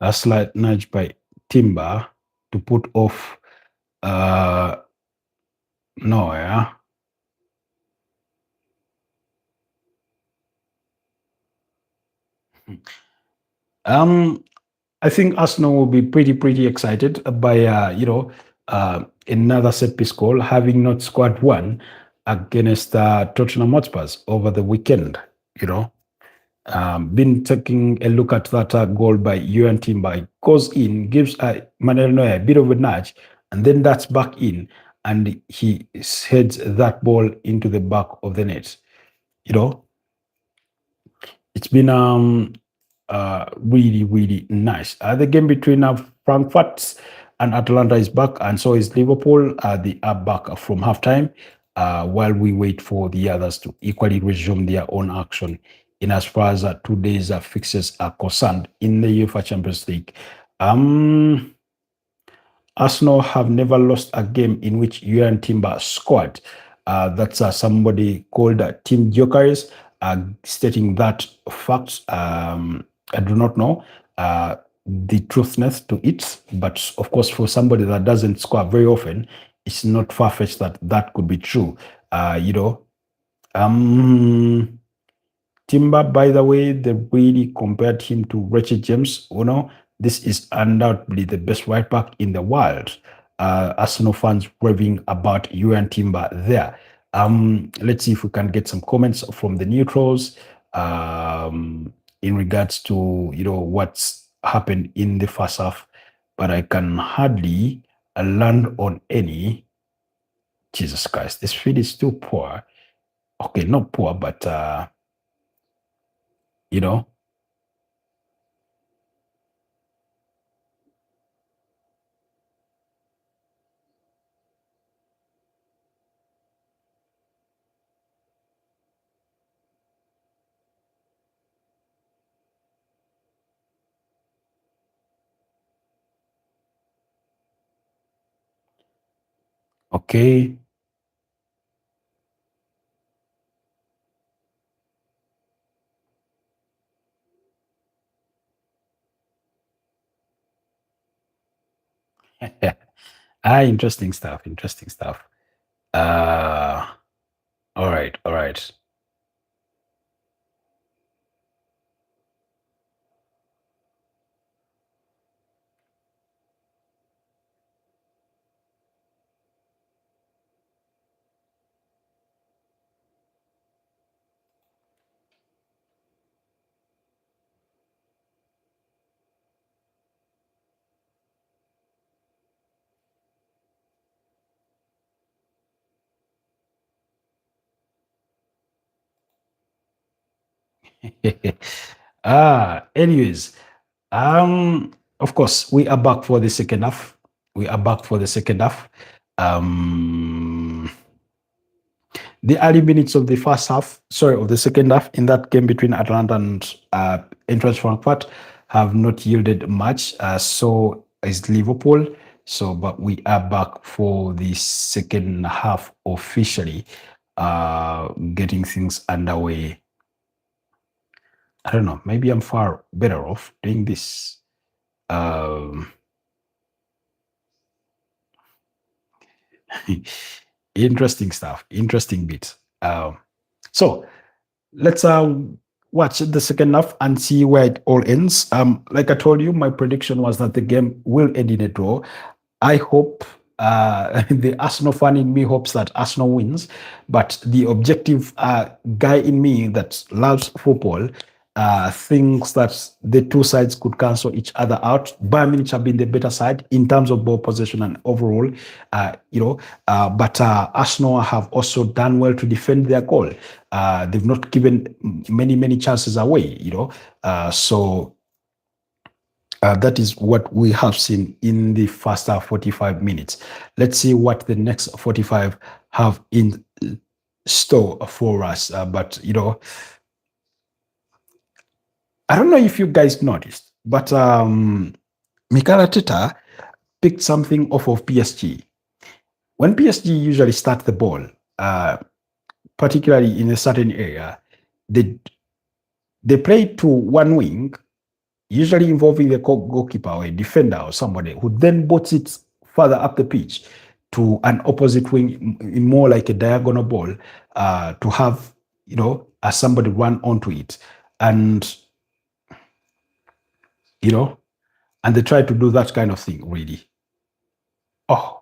A slight nudge by Timber to put off Neuer. Um, I think Arsenal will be pretty excited by another set piece goal, having not scored one against Tottenham Hotspurs over the weekend. You know, been taking a look at that goal by Yuan Timber. It goes in, gives Manuel Neuer a bit of a nudge, and then that's back in, and he heads that ball into the back of the net. You know, it's been really nice. The game between Frankfurt and Atalanta is back, and so is Liverpool. They are back from halftime while we wait for the others to equally resume their own action in as far as 2 days fixtures are concerned in the UEFA Champions League. Um, Arsenal have never lost a game in which Yuan Timber scored. That's somebody called Tim Gyökeres stating that fact. I do not know the truthness to it, but of course, for somebody that doesn't score very often, it's not far-fetched that that could be true. You know, Timber, by the way, they really compared him to Richard James. You know, this is undoubtedly the best right back in the world. Arsenal fans raving about you and Timber there. Let's see if we can get some comments from the neutrals in regards to what's happened in the first half. But I can hardly land on any. Jesus Christ, this feed is too poor. Okay, not poor, but you know. Okay. Interesting stuff. Interesting stuff. Uh, all right, all right. Anyways, of course, we are back for the second half. We are back for the second half. The early minutes of the first half, sorry, of the second half in that game between Atalanta and Eintracht Frankfurt have not yielded much. So is Liverpool. So, but we are back for the second half officially, getting things underway. I don't know. Maybe I'm far better off doing this. Interesting stuff. Interesting bit. So let's watch the second half and see where it all ends. Like I told you, my prediction was that the game will end in a draw. I hope the Arsenal fan in me hopes that Arsenal wins, but the objective guy in me that loves football thinks that the two sides could cancel each other out. Bayern Munich have been the better side in terms of ball possession and overall, but Arsenal have also done well to defend their goal. They've not given many chances away, so that is what we have seen in the first 45 minutes. Let's see what the next 45 have in store for us. But I don't know if you guys noticed, but Mikel Arteta picked something off of PSG. When PSG usually start the ball, particularly in a certain area, they play to one wing, usually involving the goalkeeper or a defender or somebody, who then bots it further up the pitch to an opposite wing, in more like a diagonal ball, to have somebody run onto it, and and they try to do that kind of thing, really. Oh,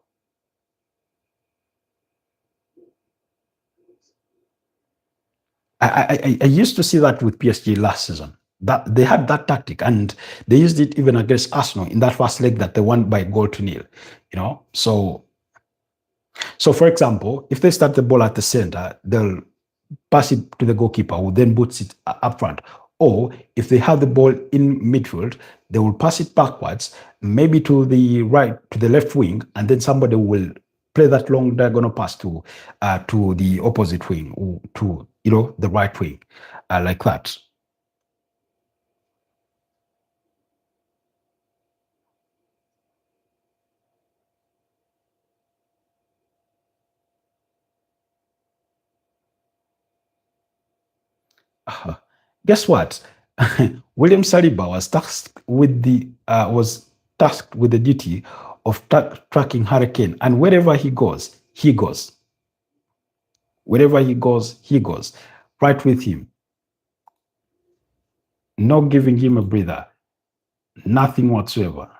I used to see that with PSG last season. That they had that tactic, and they used it even against Arsenal in that first leg that they won by 0-0. So for example, if they start the ball at the center, they'll pass it to the goalkeeper, who then puts it up front. Or if they have the ball in midfield, they will pass it backwards, maybe to the right, to the left wing, and then somebody will play that long diagonal pass to the opposite wing, or to the right wing, like that. Guess what? William Saliba was tasked with the duty of tracking Hurricane, and wherever he goes, he goes. Wherever he goes, he goes. Right with him. Not giving him a breather. Nothing whatsoever.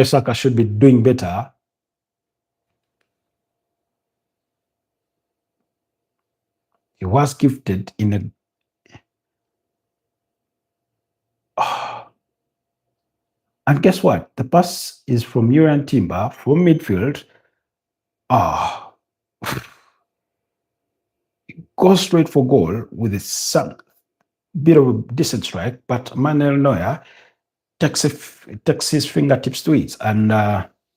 Saka should be doing better. He was gifted in a and guess what? The pass is from Urian Timber from midfield. Goes straight for goal with a bit of a decent strike, but Manuel Neuer takes his fingertips to it, and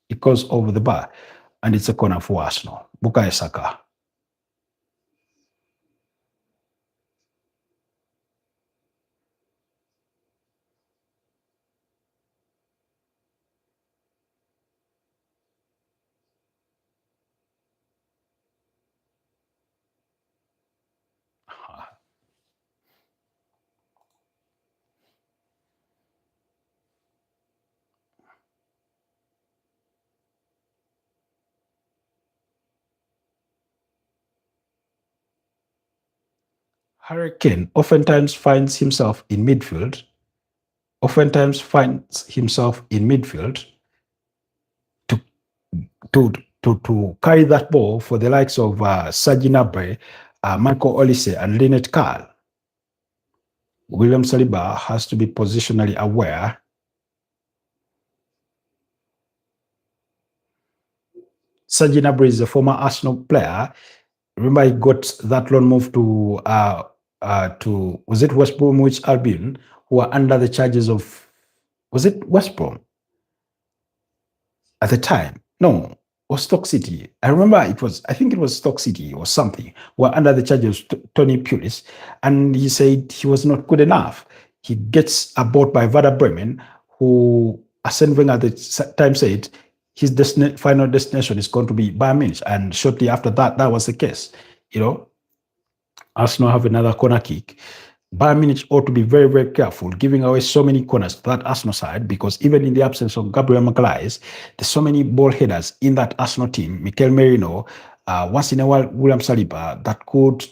it goes over the bar, and it's a corner for Arsenal. Bukayo Saka. Hurricane oftentimes finds himself in midfield. To carry that ball for the likes of Serge Gnabry, Michael Olise, and Lynette Carl. William Saliba has to be positionally aware. Serge Gnabry is a former Arsenal player. Remember, he got that loan move to was it West Bromwich Albion, who were under the charges of, was it West Brom at the time? No, or Stoke City. I remember I think it was Stoke City or something, were under the charges of Tony Pulis, and he said he was not good enough. He gets bought by Werder Bremen, who Arsene Wenger at the time said his final destination is going to be Bayern Munich, and shortly after that, that was the case. Arsenal have another corner kick. Bayern Munich ought to be very, very careful giving away so many corners to that Arsenal side, because even in the absence of Gabriel Magalhaes, there's so many ball headers in that Arsenal team. Mikel Merino, once in a while, William Saliba, that could,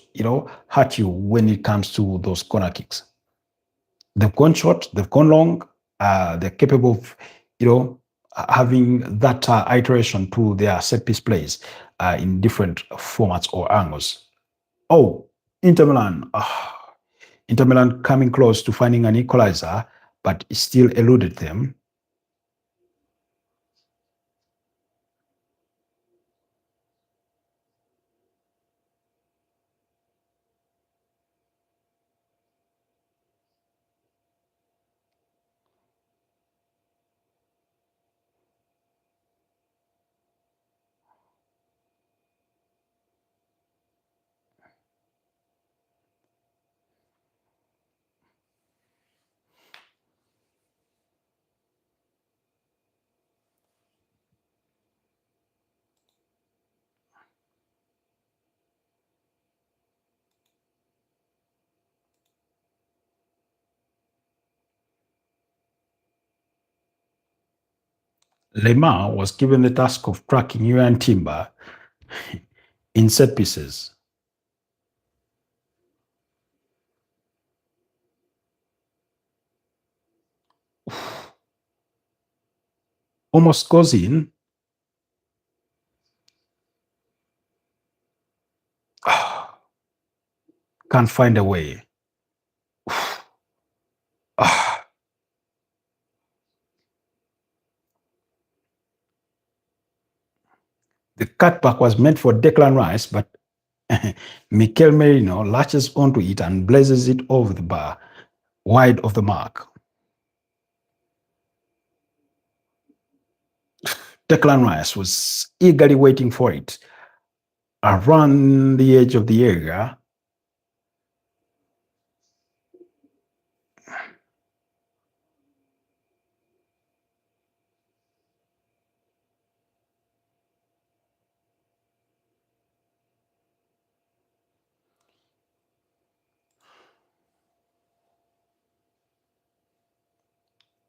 hurt you when it comes to those corner kicks. They've gone short, they've gone long, they're capable of, having that iteration to their set piece plays in different formats or angles. Oh, Inter Milan. Inter Milan coming close to finding an equalizer, but still eluded them. Lemar was given the task of tracking Julian Timber in set pieces. Almost goes in. Can't find a way. The cutback was meant for Declan Rice, but Mikel Merino latches onto it and blazes it over the bar, wide of the mark. Declan Rice was eagerly waiting for it around the edge of the area.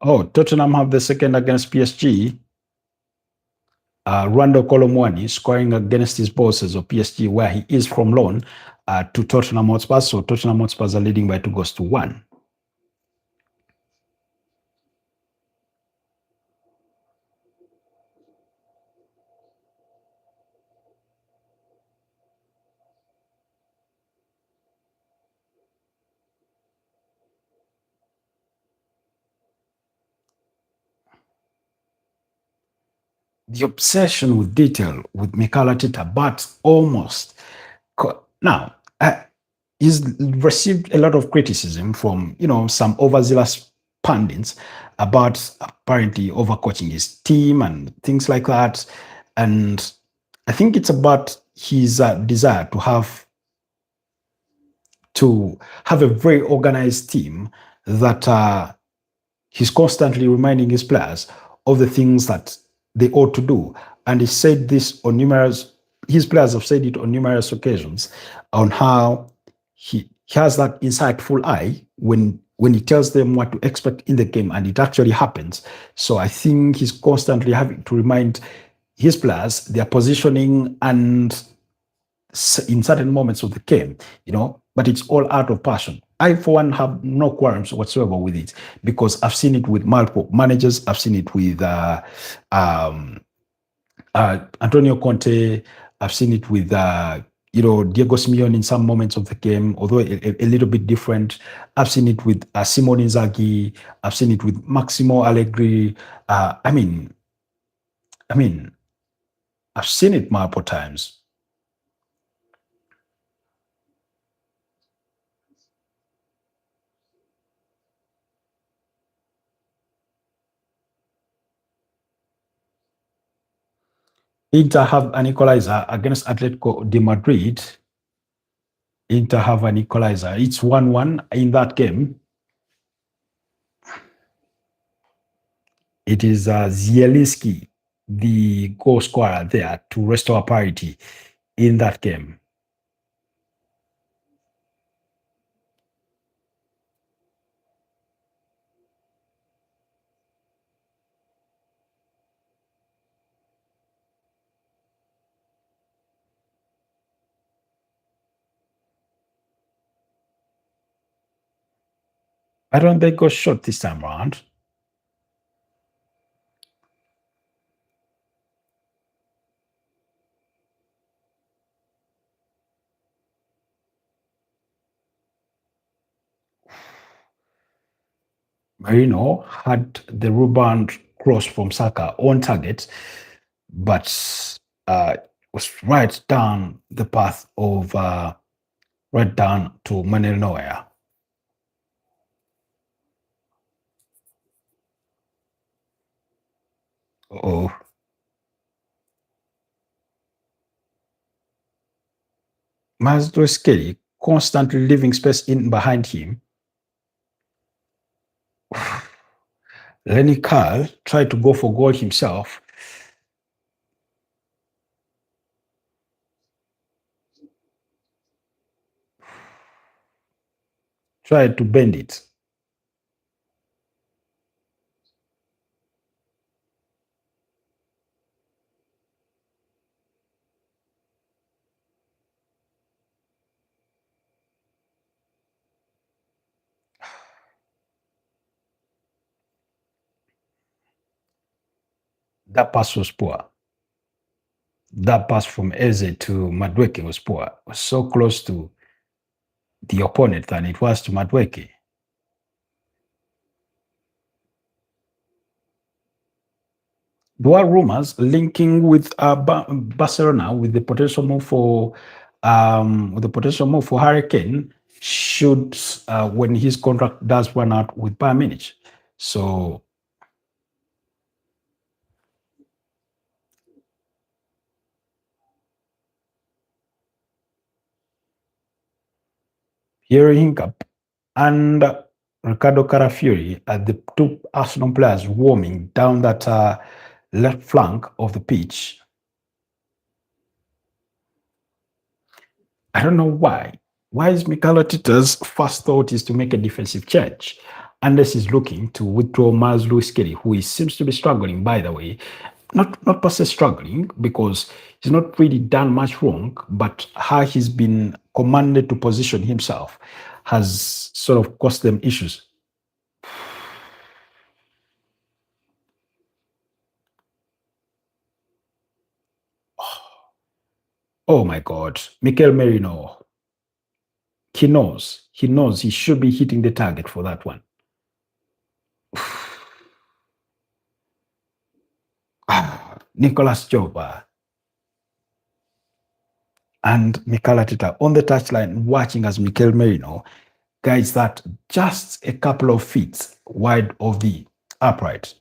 Oh, Tottenham have the second against PSG. Rando Kolomwani scoring against his bosses of PSG, where he is from loan to Tottenham Hotspur. So Tottenham Hotspur are leading by 2-1. The obsession with detail with Mikel Arteta, but almost. Now, he's received a lot of criticism from, some overzealous pundits about apparently overcoaching his team and things like that. And I think it's about his desire to have a very organized team that he's constantly reminding his players of the things that they ought to do. And he said this on his players have said it on numerous occasions on how he has that insightful eye when he tells them what to expect in the game, and it actually happens. So I think he's constantly having to remind his players their positioning and in certain moments of the game, but it's all out of passion. I, for one, have no qualms whatsoever with it, because I've seen it with multiple managers. I've seen it with Antonio Conte. I've seen it with Diego Simeone in some moments of the game, although a little bit different. I've seen it with Simone Inzaghi. I've seen it with Massimo Allegri. I I've seen it multiple times. Inter have an equalizer against Atletico de Madrid. Inter have an equalizer. It's 1-1 in that game. It is Zielinski, the goal scorer there to restore parity in that game. I don't think they got shot this time around. Marino had the rebound cross from Saka on target, but was right down the path of right down to Manuel Neuer. Oh, Mazdo constantly leaving space in behind him. Lenny Carl tried to go for goal himself. Tried to bend it. That pass was poor. That pass from Eze to Madueke was poor. It was so close to the opponent than it was to Madueke. There are rumors linking with Barcelona with the potential move for Harry Kane should when his contract does run out with Bayern Munich. So Pierre Hincap and Ricardo Carafiori are the two Arsenal players warming down that left flank of the pitch. I don't know why. Why is Mikel Arteta's first thought is to make a defensive change, unless he's looking to withdraw Miles Lewis-Kelly, who seems to be struggling, by the way. Not per se struggling, because he's not really done much wrong, but how he's been commanded to position himself has sort of caused them issues. Oh my God, Mikel Merino. He knows he should be hitting the target for that one. Nicolas Joba and Mikel Arteta on the touchline watching as Mikel Merino guides that just a couple of feet wide of the upright.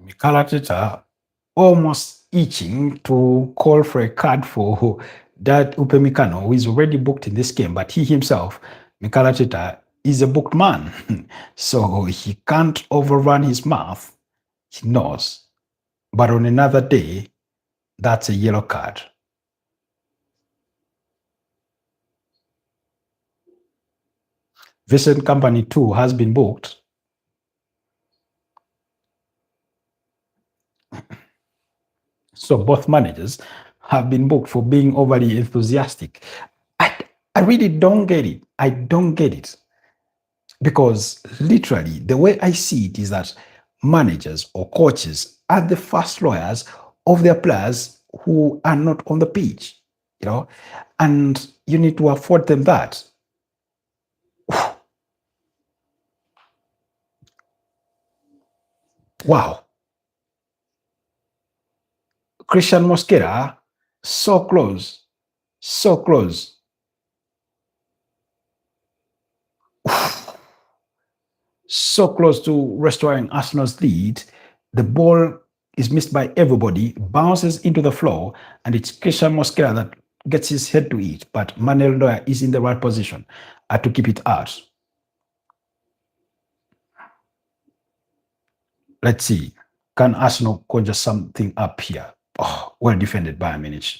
Mikel Arteta almost itching to call for a card for that Upamecano, who is already booked in this game, but he himself, Mikel Arteta, is a booked man. So he can't overrun his mouth. He knows. But on another day, that's a yellow card. Vincent Company too has been booked. So both managers have been booked for being overly enthusiastic. I, I really don't get it. I don't get it. Because literally, the way I see it is that managers or coaches are the first lawyers of their players who are not on the pitch, you know, and you need to afford them that. Wow. Christian Mosquera, so close, so close. So close to restoring Arsenal's lead. The ball is missed by everybody, bounces into the floor, and it's Christian Mosquera that gets his head to it. But Manuel Neuer is in the right position to keep it out. Let's see. Can Arsenal conjure something up here? Oh, well defended by Bayern Munich.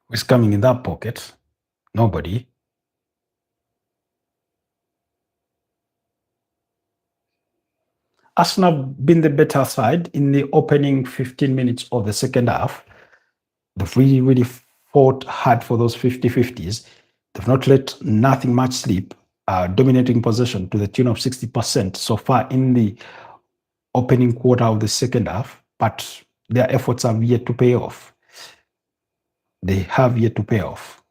Who's coming in that pocket? Nobody. Arsenal been the better side in the opening 15 minutes of the second half. They've really, really fought hard for those 50-50s. They've not let nothing much slip, dominating possession to the tune of 60% so far in the opening quarter of the second half, but their efforts have yet to pay off. They have yet to pay off.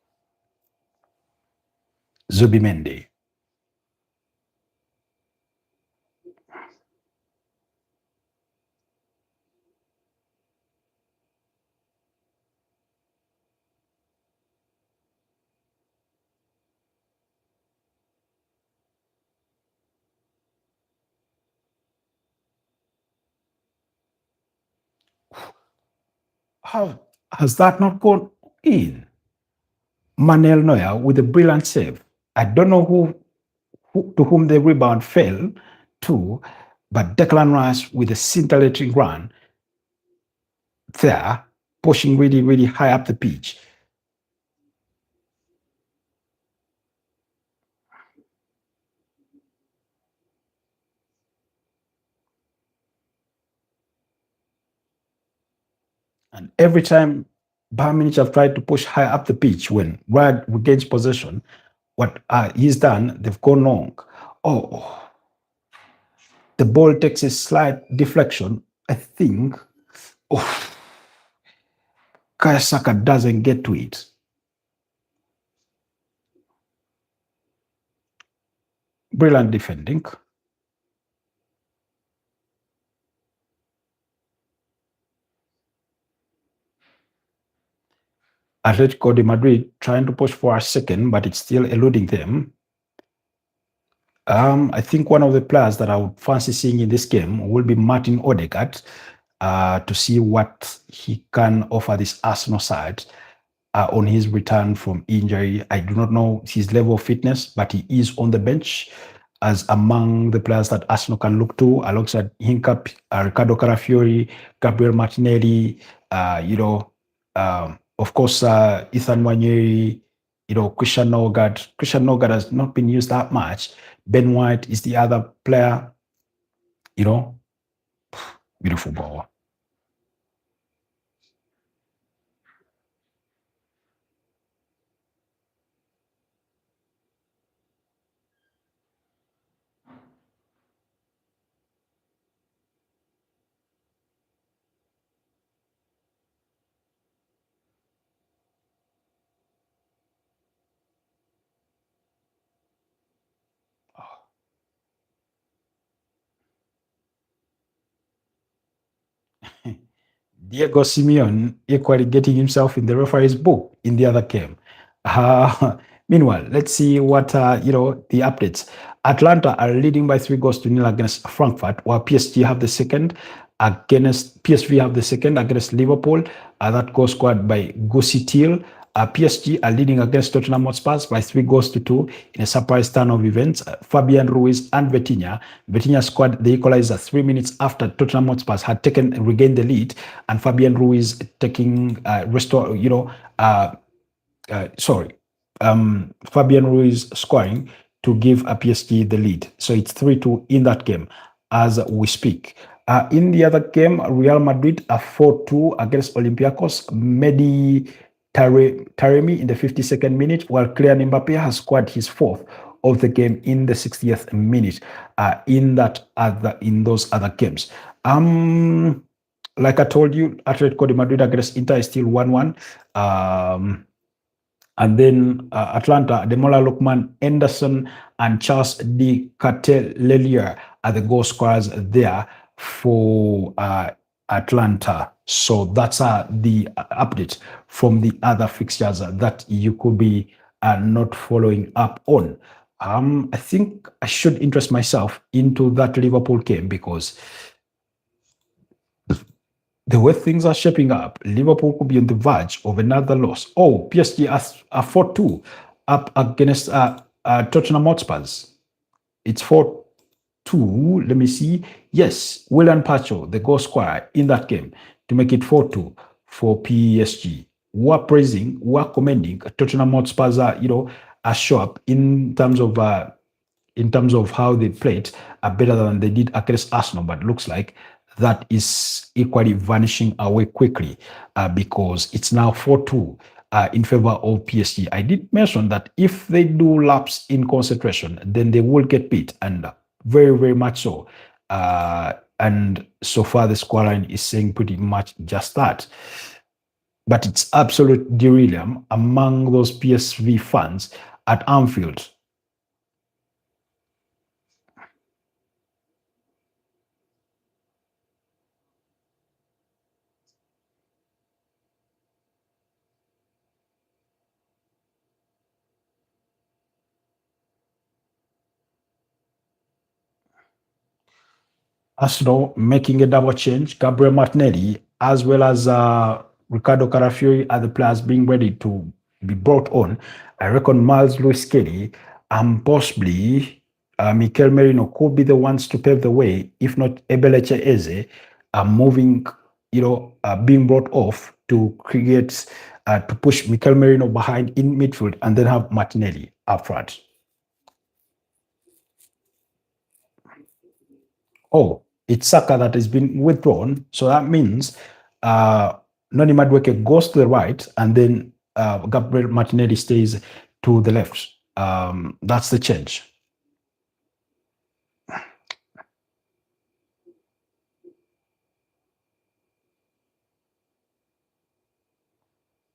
Zubimendi. How has that not gone in? Manuel Neuer with a brilliant save. I don't know who to whom the rebound fell to, but Declan Rice with a scintillating run there, pushing really, really high up the pitch. And every time Bayern Munich have tried to push high up the pitch when Rad regains possession, what he's done, they've gone long. Oh, the ball takes a slight deflection. I think Kaya doesn't get to it. Brilliant defending. Atletico de Madrid trying to push for a second, but it's still eluding them. I think one of the players that I would fancy seeing in this game will be Martin Odegaard to see what he can offer this Arsenal side on his return from injury. I do not know his level of fitness, but he is on the bench as among the players that Arsenal can look to, alongside Hinkap, Ricardo Carafiori, Gabriel Martinelli, of course, Ethan Wanyeri, Christian Nogard. Christian Nogard has not been used that much. Ben White is the other player, beautiful ball. Diego Simeone equally getting himself in the referee's book in the other game. Uh, Meanwhile, let's see what the updates. Atlanta are leading by 3 goals to nil against Frankfurt, while PSG have the second against PSV have the second against Liverpool. That goal scored by Gussi Thiel. PSG are leading against Tottenham Hotspur by 3 goals to 2 in a surprise turn of events. Fabian Ruiz and Vitinha. Vitinha scored the equalizer 3 minutes after Tottenham Hotspur had regained the lead, and Fabian Ruiz taking Fabian Ruiz scoring to give a PSG the lead. So it's 3-2 in that game as we speak. In the other game, Real Madrid are 4-2 against Olympiacos. Mehdi Taremi in the 52nd minute, while Kylian Mbappe has scored his fourth of the game in the 60th minute. In those other games, like I told you, Atletico de Madrid against Inter is still 1-1. And then Atlanta, Demola Lookman, Anderson, and Charles de Catelelia are the goal scorers there for Atlanta. So that's the update from the other fixtures that you could be not following up on. I think I should interest myself into that Liverpool game, because the way things are shaping up, Liverpool could be on the verge of another loss. Oh, PSG are 4-2 up against Tottenham Hotspurs. It's 4-2. Let me see. Yes, Willian Pacho, the goal scorer in that game, to make it 4-2 for PSG. We're praising, we're commending Tottenham Hotspurs are sharp in terms of how they played, better than they did against Arsenal, but looks like that is equally vanishing away quickly because it's now 4-2 in favor of PSG. I did mention that if they do lapse in concentration, then they will get beat, and very, very much so. And so far, the scoreline is saying pretty much just that. But it's absolute delirium among those PSV fans at Anfield. Arsenal making a double change. Gabriel Martinelli, as well as Ricardo Carafiori, are the players being ready to be brought on. I reckon Miles Lewis Kelly and possibly Mikel Merino could be the ones to pave the way, if not Ebeleche Eze, moving, being brought off to create, to push Mikel Merino behind in midfield, and then have Martinelli up front. Oh, it's Saka that has been withdrawn. So that means Noni Madueke goes to the right, and then Gabriel Martinelli stays to the left. That's the change.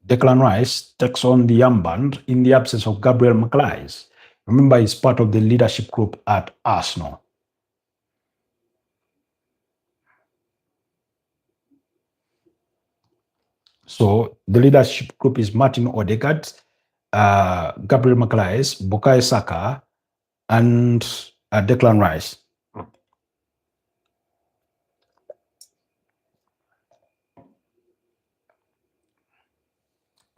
Declan Rice takes on the armband in the absence of Gabriel Magalhaes. Remember, he's part of the leadership group at Arsenal. So the leadership group is Martin Odegaard, Gabriel Magalhaes, Bukayo Saka, and Declan Rice.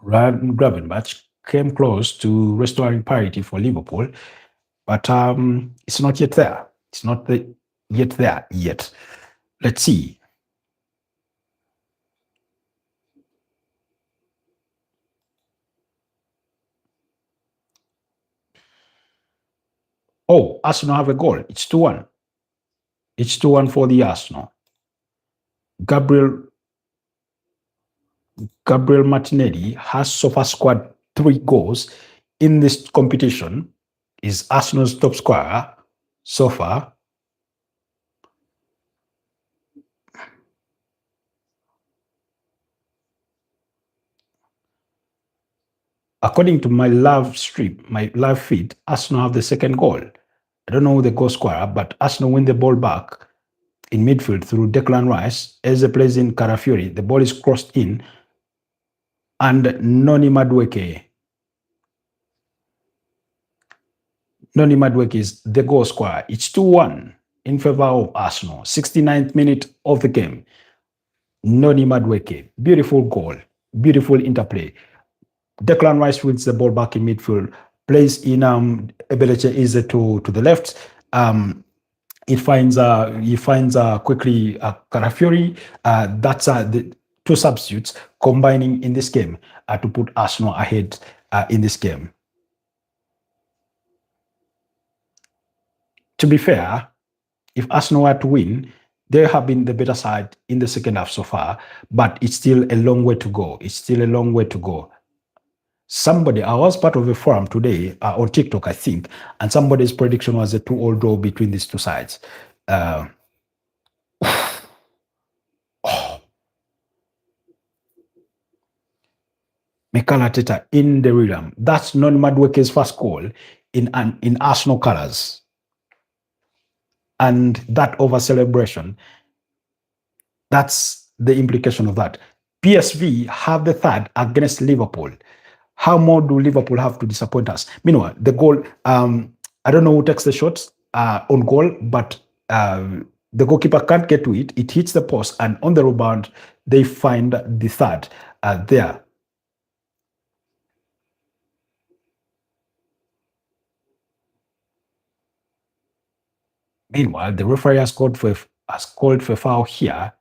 Ryan Gravenberch came close to restoring parity for Liverpool, but it's not yet there. It's not yet there yet. Let's see. Oh, Arsenal have a goal. It's 2-1. It's 2-1 for the Arsenal. Gabriel Martinelli has so far scored 3 goals in this competition. Is Arsenal's top scorer so far. According to my live stream, my live feed, Arsenal have the second goal. I don't know who the goal scorer, but Arsenal win the ball back. in midfield through Declan Rice. Eze plays in Carafiori. The ball is crossed in. And Noni Madueke. Noni Madueke is the goal scorer. It's 2-1 in favor of Arsenal. 69th minute of the game. Noni Madueke. Beautiful goal. Beautiful interplay. Declan Rice wins the ball back in midfield. Plays in Ebeleche Eze to the left. He finds quickly Carafiori. That's the two substitutes combining in this game to put Arsenal ahead in this game. To be fair, if Arsenal were to win, they have been the better side in the second half so far, but it's still a long way to go. It's still a long way to go. I was part of a forum today on TikTok, I think, and somebody's prediction was a 2-2 draw between these two sides. Mikel Arteta in the rhythm. That's Noni Madueke's first goal in Arsenal colours. And that over celebration, that's the implication of that. PSV have the third against Liverpool. How more do Liverpool have to disappoint us? Meanwhile, the goal, I don't know who takes the shots on goal, but the goalkeeper can't get to it. It hits the post, and on the rebound, they find the third there. Meanwhile, the referee has called for a foul here.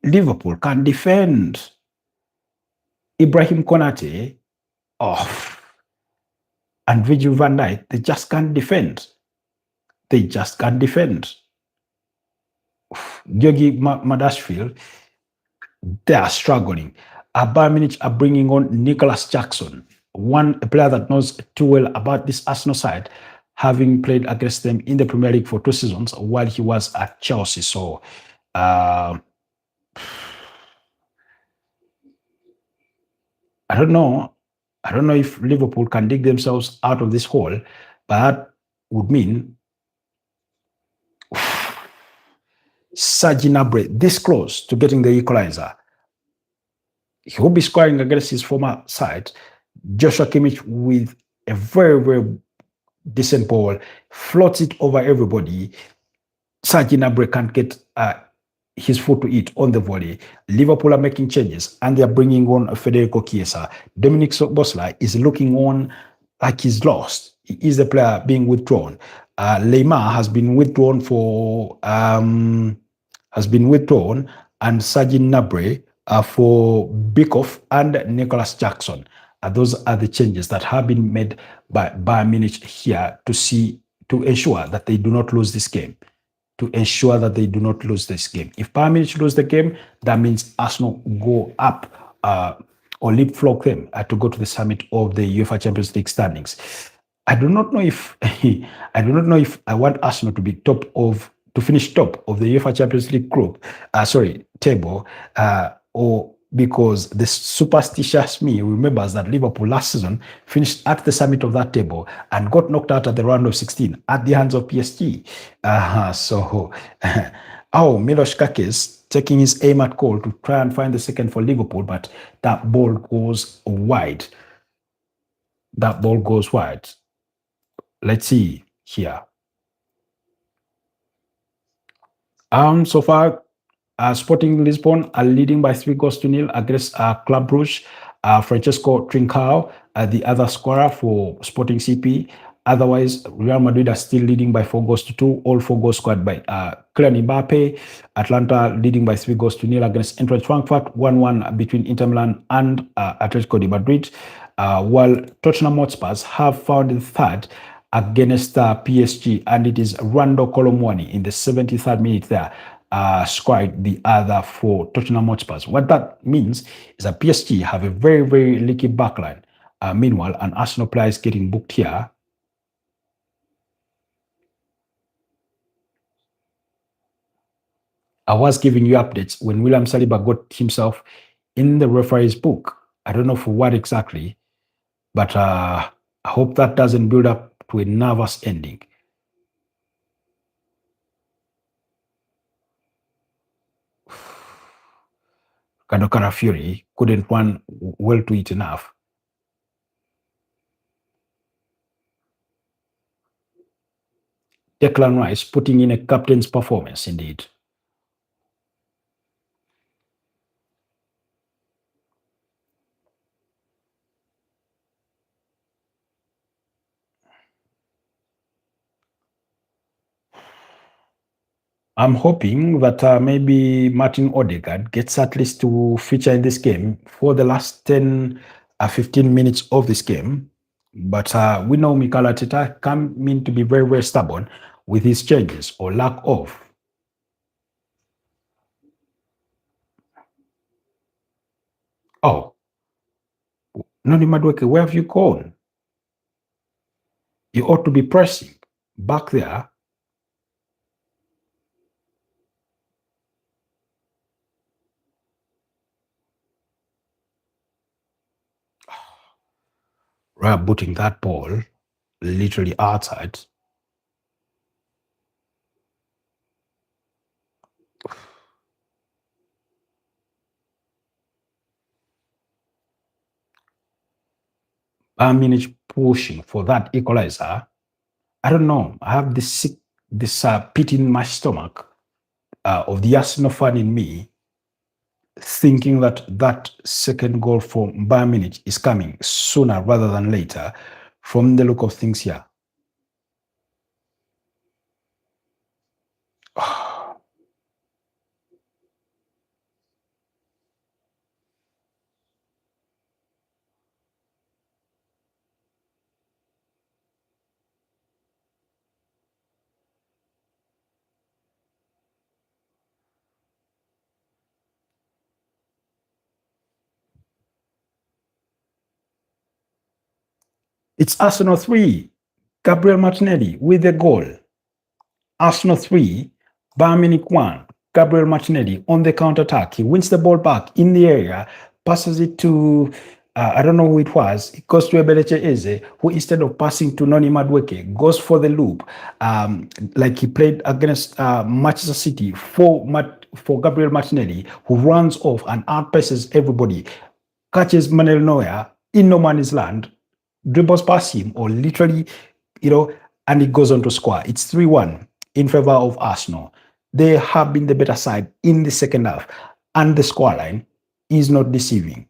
Liverpool can defend. Ibrahim Konate and Virgil van Dijk, they just can't defend. They just can't defend. Georgi Madashfield, they are struggling. Bayern Munich are bringing on Nicholas Jackson, a player that knows too well about this Arsenal side, having played against them in the Premier League for 2 seasons while he was at Chelsea. So, I don't know. I don't know if Liverpool can dig themselves out of this hole, but that would mean Serge Gnabry this close to getting the equalizer. He will be scoring against his former side. Joshua Kimmich with a very, very decent ball, floats it over everybody. Serge Gnabry can't get his foot to it on the volley. Liverpool are making changes, and they're bringing on Federico Chiesa. Dominic Szoboszlai is looking on like he's lost. He is the player being withdrawn. Leymar has been withdrawn and Serge Gnabry for Bikoff and Nicholas Jackson. Those are the changes that have been made by Bayern Munich here to ensure that they do not lose this game. If Bayern Munich lose the game, that means Arsenal go up or leapfrog them to go to the summit of the UEFA Champions League standings. I do not know if I want Arsenal to finish top of the UEFA Champions League table, or because the superstitious me remembers that Liverpool last season finished at the summit of that table and got knocked out at the round of 16 at the hands of PSG. Milos Kakis taking his aim at goal to try and find the second for Liverpool, but that ball goes wide. Let's see here. So far, Sporting Lisbon are leading by 3-0 against Club Brugge. Francesco Trincao, the other scorer for Sporting CP. Otherwise, Real Madrid are still leading by 4-2. All 4 goals scored by Kylian Mbappe. Atlanta leading by 3-0 against Eintracht Frankfurt. 1-1 between Inter Milan and Atletico de Madrid. While Tottenham Hotspur have found the third against PSG, and it is Rando Colomwani in the 73rd minute there. Scored the other for Tottenham Hotspur. What that means is that PSG have a very, very leaky backline. Meanwhile, an Arsenal player is getting booked here. I was giving you updates when William Saliba got himself in the referee's book. I don't know for what exactly, but I hope that doesn't build up to a nervous ending. Kadokara Fury couldn't run well to it enough. Declan Rice putting in a captain's performance indeed. I'm hoping that maybe Martin Odegaard gets at least to feature in this game for the last 10 15 minutes of this game. But we know Mikel Arteta can mean to be very, very stubborn with his changes or lack of. Oh, Noni Madueke, where have you gone? You ought to be pressing back there. Right, booting that ball literally outside. Bayern Munich pushing for that equalizer. I don't know. I have this pit in my stomach of the Arsenal fan in me, thinking that that second goal from Bayern Munich is coming sooner rather than later. From the look of things here, it's Arsenal 3, Gabriel Martinelli with a goal. Arsenal 3, Bayern Munich 1. Gabriel Martinelli on the counter-attack. He wins the ball back in the area, passes it to, I don't know who it was. It goes to Ebeleche Eze, who instead of passing to Noni Madueke, goes for the loop. Like he played against Manchester City for Gabriel Martinelli, who runs off and outpaces everybody, catches Manuel Neuer in no man's land, dribbles past him, or literally, and it goes on to score. It's 3-1 in favor of Arsenal. They have been the better side in the second half, and the scoreline is not deceiving.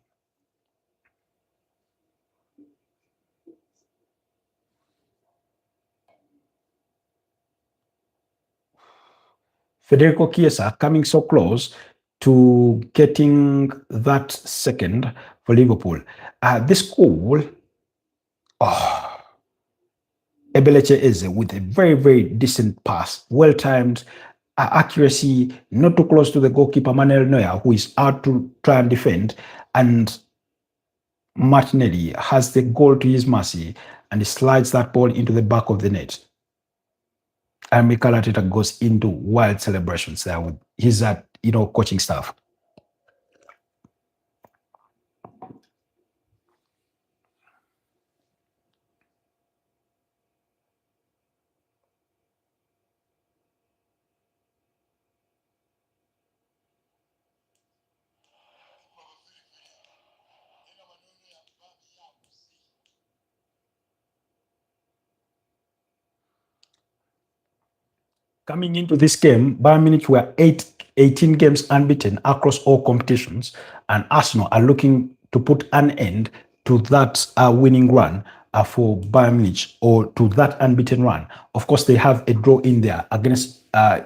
Federico Chiesa coming so close to getting that second for Liverpool. This goal, Ebeleche Eze with a very, very decent pass, well timed, accuracy, not too close to the goalkeeper Manuel Neuer, who is out to try and defend, and Martinelli has the goal to his mercy, and he slides that ball into the back of the net. And Mikel Arteta goes into wild celebrations there with his, coaching staff. Coming into this game, Bayern Munich were 18 games unbeaten across all competitions, and Arsenal are looking to put an end to that winning run for Bayern Munich, or to that unbeaten run. Of course, they have a draw in there against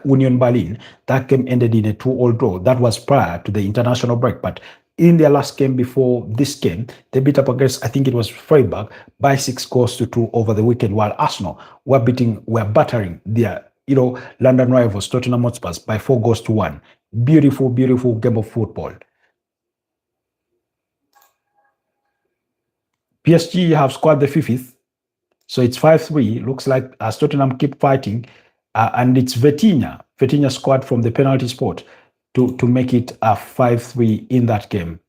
Union Berlin. That game ended in a 2-2 draw. That was prior to the international break, but in their last game before this game, they beat up against, I think it was Freiburg, by 6-2 over the weekend, while Arsenal were battering their London rivals, Tottenham Hotspur, by 4-1. Beautiful, beautiful game of football. PSG have scored the fifth, so it's 5-3. Looks like as Tottenham keep fighting, and it's Vitinha. Vitinha scored from the penalty spot to make it a 5-3 in that game.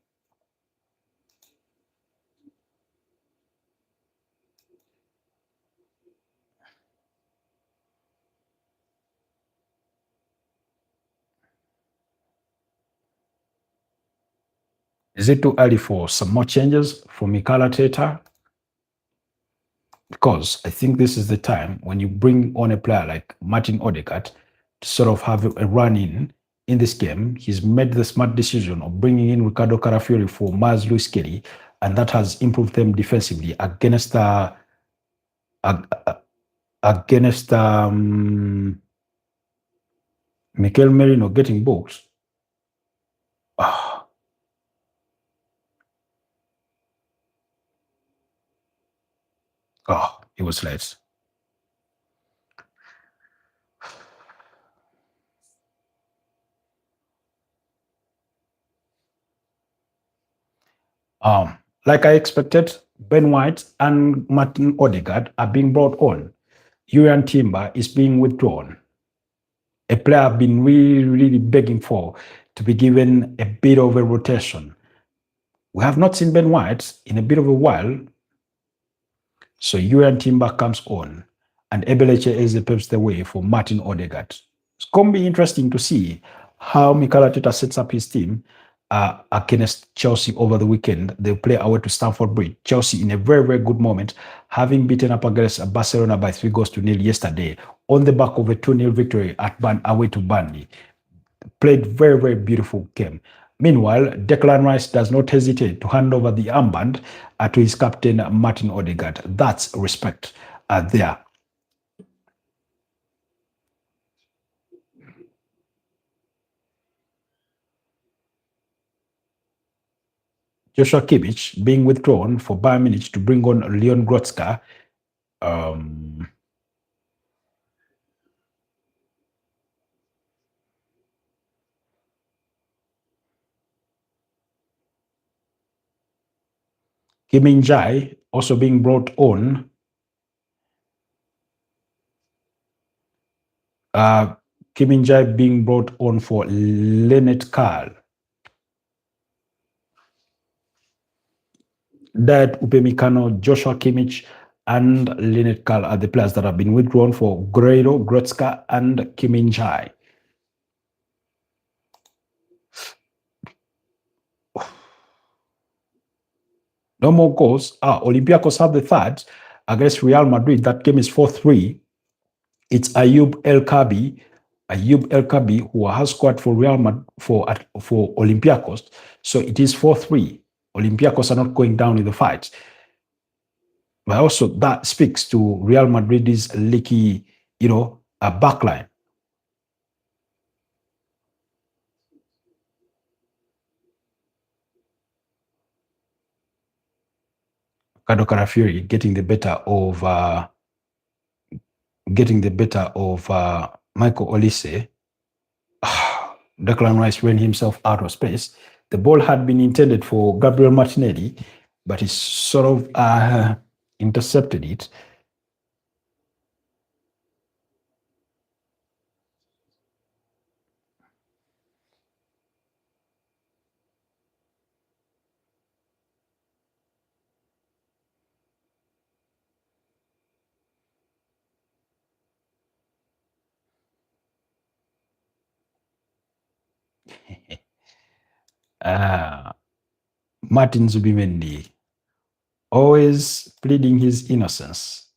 Is it too early for some more changes for Mikel Arteta? Because I think this is the time when you bring on a player like Martin Odegaard to sort of have a run in this game. He's made the smart decision of bringing in Ricardo Carafiori for Miles Lewis Kelly, and that has improved them defensively against Mikel Merino getting booked. Oh, it was late. Like I expected, Ben White and Martin Odegaard are being brought on. Julian Timber is being withdrawn. A player I've been really, really begging for to be given a bit of a rotation. We have not seen Ben White in a bit of a while. So Julian Timber comes on and Ebeleche Eze paves the way for Martin Odegaard. It's going to be interesting to see how Mikel Arteta sets up his team against Chelsea over the weekend. They'll play away to Stamford Bridge. Chelsea in a very, very good moment, having beaten up against Barcelona by 3-0 yesterday on the back of a 2-0 victory away to Burnley. Played very, very beautiful game. Meanwhile, Declan Rice does not hesitate to hand over the armband to his captain, Martin Odegaard. That's respect there. Joshua Kimmich being withdrawn for Bayern Munich to bring on Leon Goretzka. Kim Min-jae also being brought on. Kim Min-jae being brought on for Leonard Carl. That Upamecano, Joshua Kimmich, and Leonard Carl are the players that have been withdrawn for Guerreiro, Goretzka, and Kim Min-jae. No more goals. Olympiacos have the third against Real Madrid. That game is 4-3. It's Ayub El Kabi, who has scored for Real Madrid for Olympiacos. So it is 4-3. Olympiacos are not going down in the fight. But also that speaks to Real Madrid's leaky, backline. Ricardo Carafiori getting the better of Michael Olise. Declan Rice ran himself out of space. The ball had been intended for Gabriel Martinelli, but he sort of intercepted it. Martin Zubimendi, always pleading his innocence.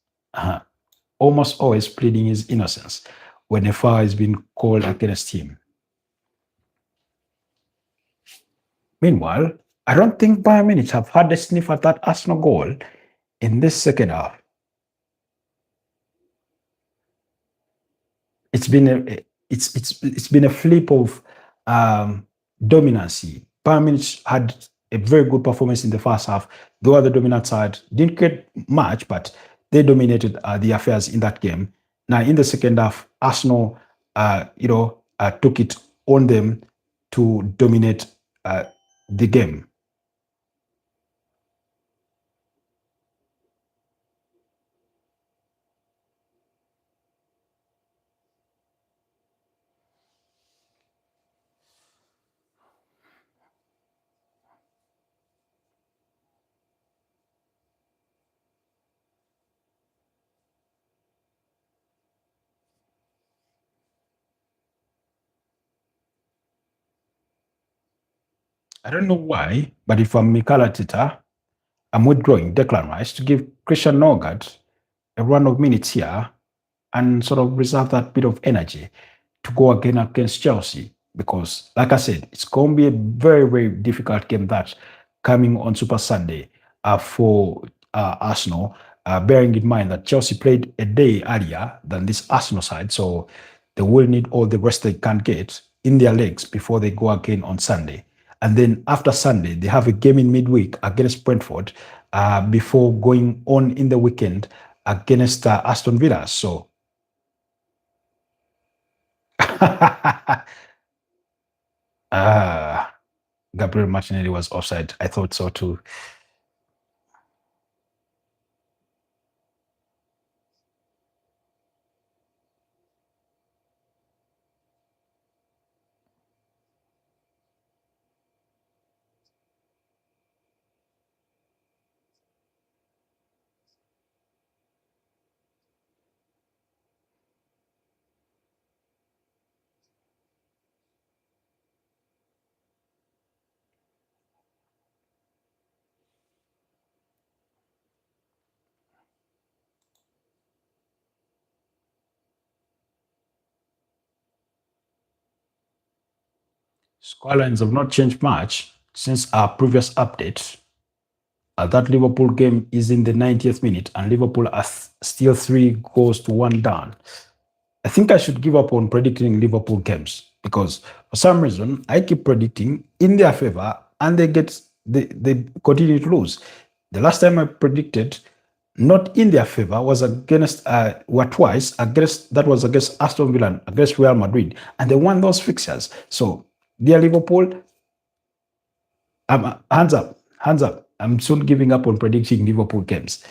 Almost always pleading his innocence when a foul has been called against him. Meanwhile, I don't think Bayern Munich have had a sniff at that Arsenal goal in this second half. It's been a flip of dominancy. Bayern Munich had a very good performance in the first half. The other dominant side didn't get much, but they dominated the affairs in that game. Now, in the second half, Arsenal, took it on them to dominate the game. I don't know why, but if I'm Mikel Arteta, I'm withdrawing Declan Rice to give Christian Norgard a run of minutes here and sort of reserve that bit of energy to go again against Chelsea. Because, like I said, it's going to be a very, very difficult game that coming on Super Sunday for Arsenal. Bearing in mind that Chelsea played a day earlier than this Arsenal side, so they will need all the rest they can get in their legs before they go again on Sunday. And then after Sunday, they have a game in midweek against Brentford before going on in the weekend against Aston Villa. So, uh, Gabriel Martinelli was offside. I thought so too. Scorelines have not changed much since our previous update. That Liverpool game is in the 90th minute, and Liverpool are still 3 goals to 1 down. I think I should give up on predicting Liverpool games because for some reason I keep predicting in their favor and they continue to lose. The last time I predicted not in their favor was against were twice against that was against Aston Villa, against Real Madrid, and they won those fixtures. So dear Liverpool, hands up, hands up. I'm soon giving up on predicting Liverpool games.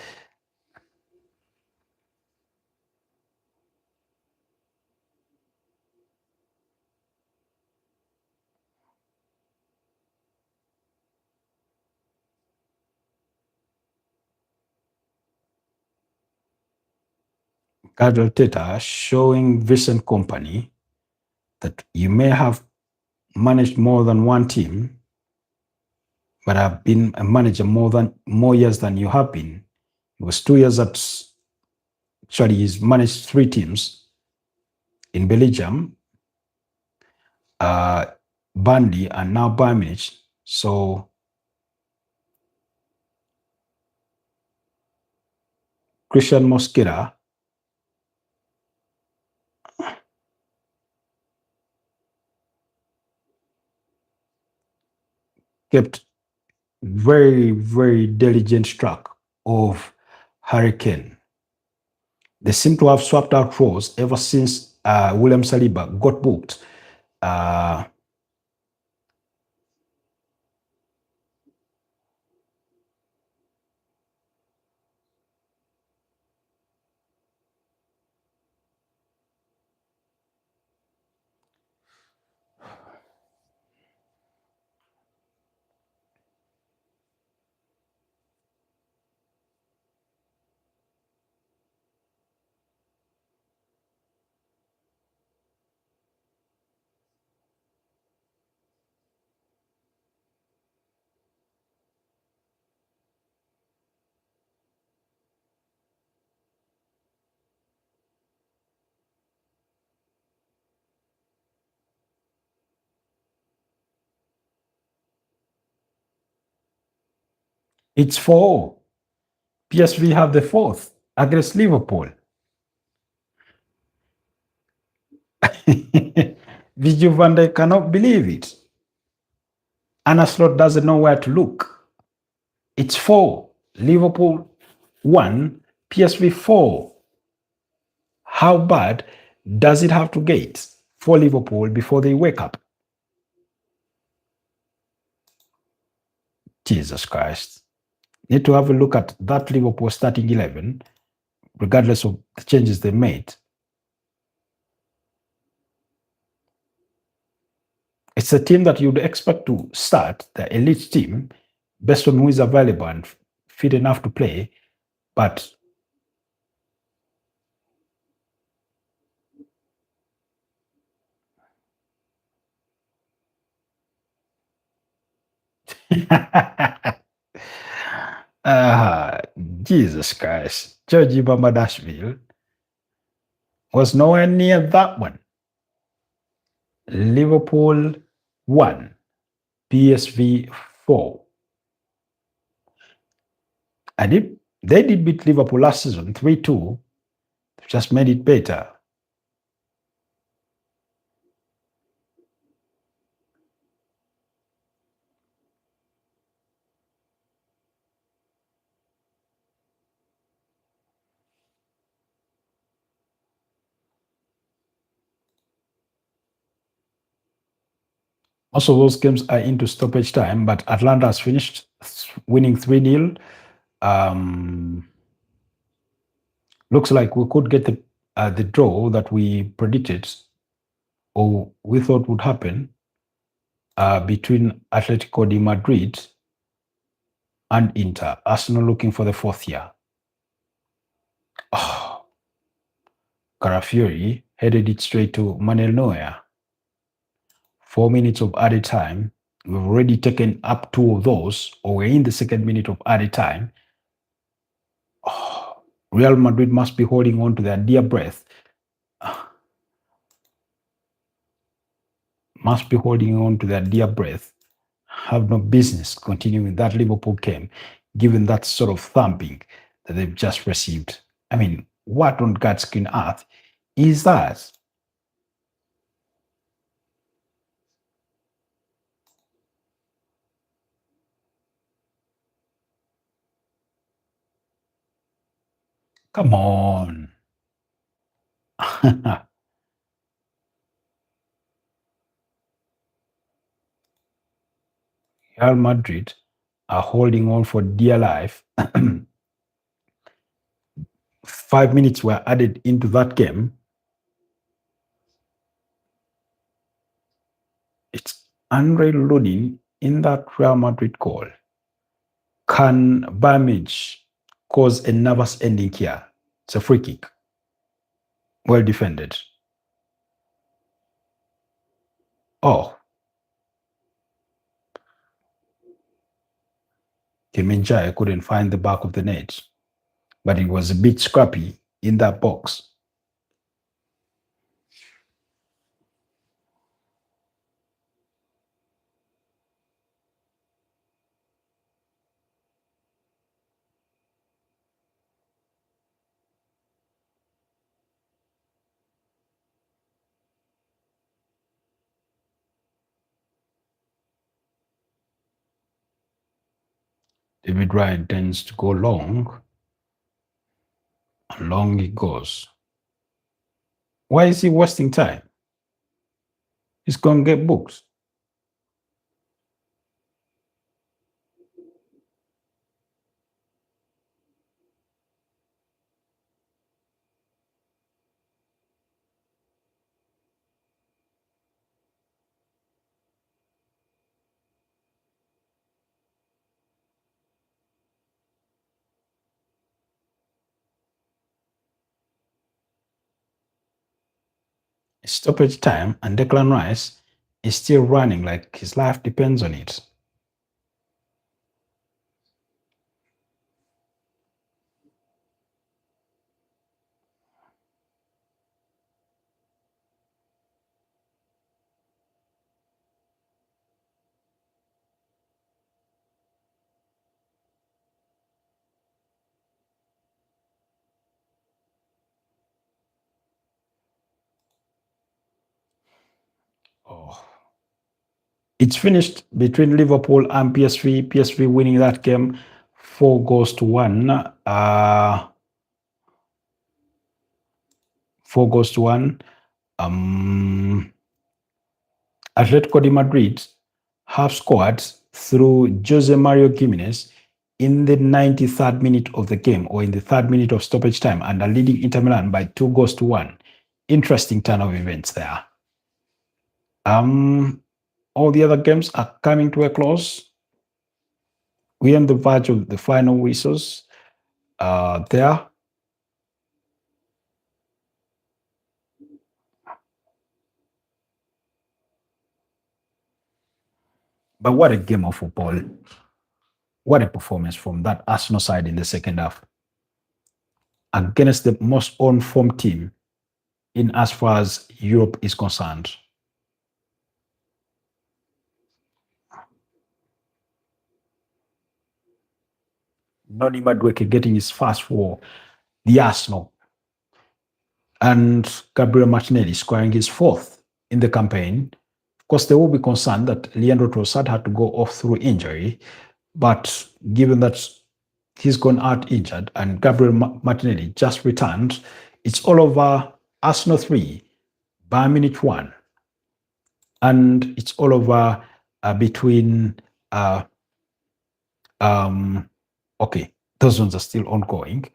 Mikel Teta showing Vincent Company that you may have managed more than one team, but I've been a manager more years than you have been. It was 2 years that actually he's managed 3 teams in Belgium, uh, Burnley, and now Bayern Munich. So Christian Mosquera kept very, very diligent track of Hurricane. They seem to have swapped out roles ever since William Saliba got booked. Uh, it's 4. PSV have the fourth against Liverpool. Virgil van Dijk cannot believe it. Anna Slot doesn't know where to look. It's 4. Liverpool 1, PSV 4. How bad does it have to get for Liverpool before they wake up? Jesus Christ. Need to have a look at that Liverpool starting 11, regardless of the changes they made. It's a team that you'd expect to start, the elite team, based on who is available and fit enough to play. But Ah, Jesus Christ. Georgie Bamadashvili was nowhere near that one. Liverpool 1, PSV 4. And they did beat Liverpool last season 3-2. Just made it better. Most of those games are into stoppage time, but Atlanta has finished winning 3-0. Looks like we could get the draw that we predicted or we thought would happen between Atletico de Madrid and Inter. Arsenal looking for the fourth year. Oh, Carafiori headed it straight to Manuel Neuer. 4 minutes of added time. We've already taken up 2 of those, or we're in the second minute of added time. Oh, Real Madrid must be holding on to their dear breath. Must be holding on to their dear breath. Have no business continuing that Liverpool game, given that sort of thumping that they've just received. I mean, what on God's green earth is that? Come on. Real Madrid are holding on for dear life. 5 minutes were added into that game. It's Andre Lunin in that Real Madrid goal. Can Bayern cause a nervous ending here? It's a free kick. Well defended. Oh. Kemenchai couldn't find the back of the net, but it was a bit scrappy in that box. David Ryan tends to go long, and long he goes. Why is he wasting time? He's going to get booked. Stoppage time, and Declan Rice is still running like his life depends on it. Oh. It's finished between Liverpool and PSV. PSV winning that game 4-1. 4-1. Atletico de Madrid have scored through Jose Mario Gimenez in the 93rd minute of the game, or in the 3rd minute of stoppage time, and are leading Inter Milan by 2-1. Interesting turn of events there. All the other games are coming to a close. We're on the verge of the final whistles there. But what a game of football. What a performance from that Arsenal side in the second half against the most on-form team in as far as Europe is concerned. Noni Madueke getting his first for the Arsenal, and Gabriel Martinelli scoring his fourth in the campaign. Of course, they will be concerned that Leandro Trossard had to go off through injury, but given that he's gone out injured and Gabriel Martinelli just returned, it's all over Arsenal 3, Bayern Munich 1, and it's all over between okay, those ones are still ongoing.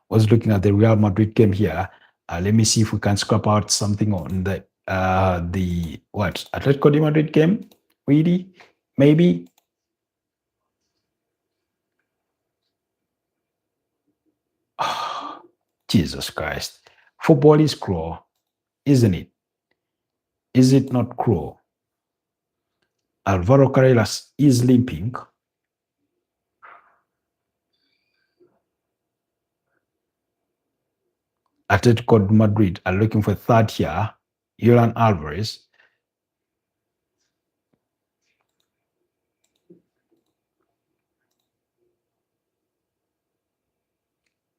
Was looking at the Real Madrid game here. Let me see if we can scrap out something on the Atletico de Madrid game. Really, maybe. Oh, Jesus Christ, football is cruel, isn't it? Is it not cruel? Alvaro Carreras is limping. Atletico de Madrid are looking for third here. Julian Alvarez.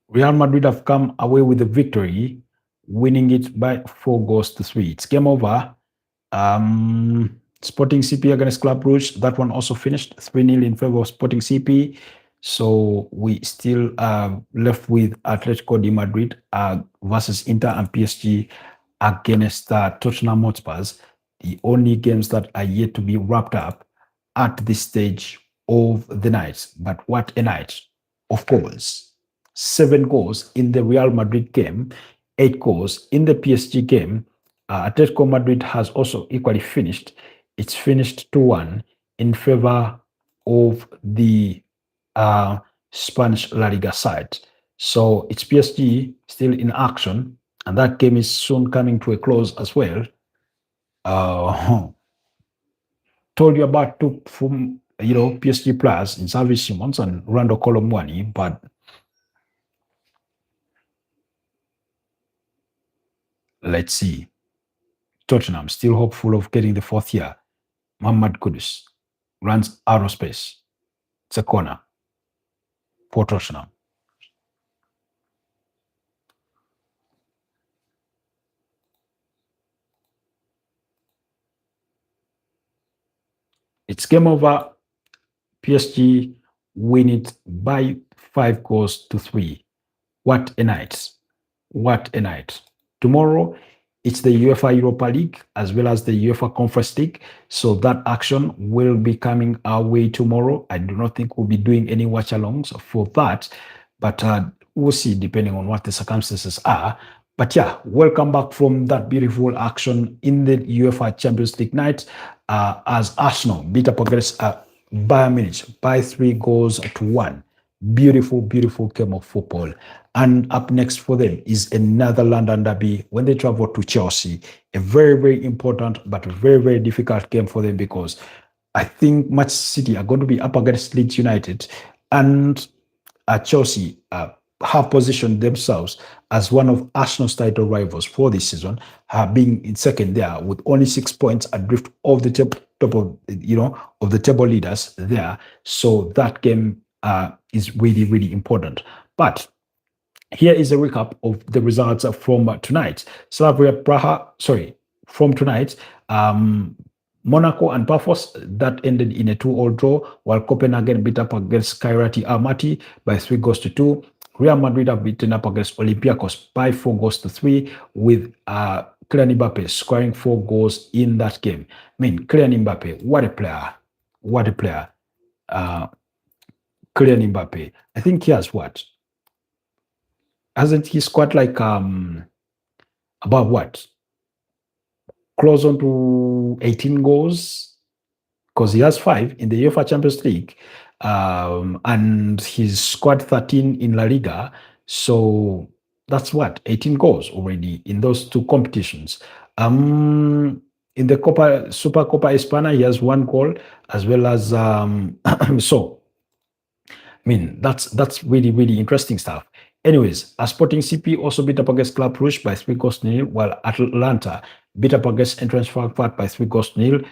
Real Madrid have come away with the victory, winning it by 4-3. It's game over. Sporting CP against Club Brugge. That one also finished 3-0 in favor of Sporting CP. So we still are left with Atletico de Madrid versus Inter and PSG against Tottenham Hotspurs. The only games that are yet to be wrapped up at this stage of the night. But what a night of goals. 7 goals in the Real Madrid game, 8 goals in the PSG game. Atletico Madrid has also equally finished. It's finished 2-1 in favor of the Spanish La Liga side. So it's PSG still in action, and that game is soon coming to a close as well. Told you about two from PSG players in Xavi Simons and Rando Colomwani, but let's see. Tottenham still hopeful of getting the 4th year. Mohamed Kudus runs out of space. It's a corner for Tottenham. It's game over. PSG win it by 5-3. What a night. What a night. Tomorrow, it's the UEFA Europa League as well as the UEFA Conference League. So that action will be coming our way tomorrow. I do not think we'll be doing any watch-alongs for that, but we'll see depending on what the circumstances are. But yeah, welcome back from that beautiful action in the UEFA Champions League night as Arsenal beat up against Bayern Munich by 3-1. Beautiful, beautiful game of football. And up next for them is another London derby when they travel to Chelsea. A very, very important but very, very difficult game for them because I think Manchester City are going to be up against Leeds United, and Chelsea have positioned themselves as one of Arsenal's title rivals for this season, being in second there with only 6 points adrift of the top of the table leaders there. So that game is really, really important. But here is a recap of the results from tonight. Slavia Praha, from tonight, Monaco and Pafos, that ended in a 2-2 draw, while Copenhagen beat up against Kairati Almaty by 3-2. Real Madrid have beaten up against Olympiacos by 4-3, with Kylian Mbappe scoring 4 goals in that game. I mean, Kylian Mbappe, what a player. What a player. Kylian Mbappe, I think he has what? Hasn't he scored like about what? Close on to 18 goals? Because he has 5 in the UEFA Champions League. And he's scored 13 in La Liga. So that's what? 18 goals already in those 2 competitions. in the Super Copa Hispana, he has 1 goal, as well as so. I mean, that's really, really interesting stuff. Anyways, Sporting CP also beat up against Club Brugge by 3-0, while Atlanta beat up against Eintracht Frankfurt by 3-0.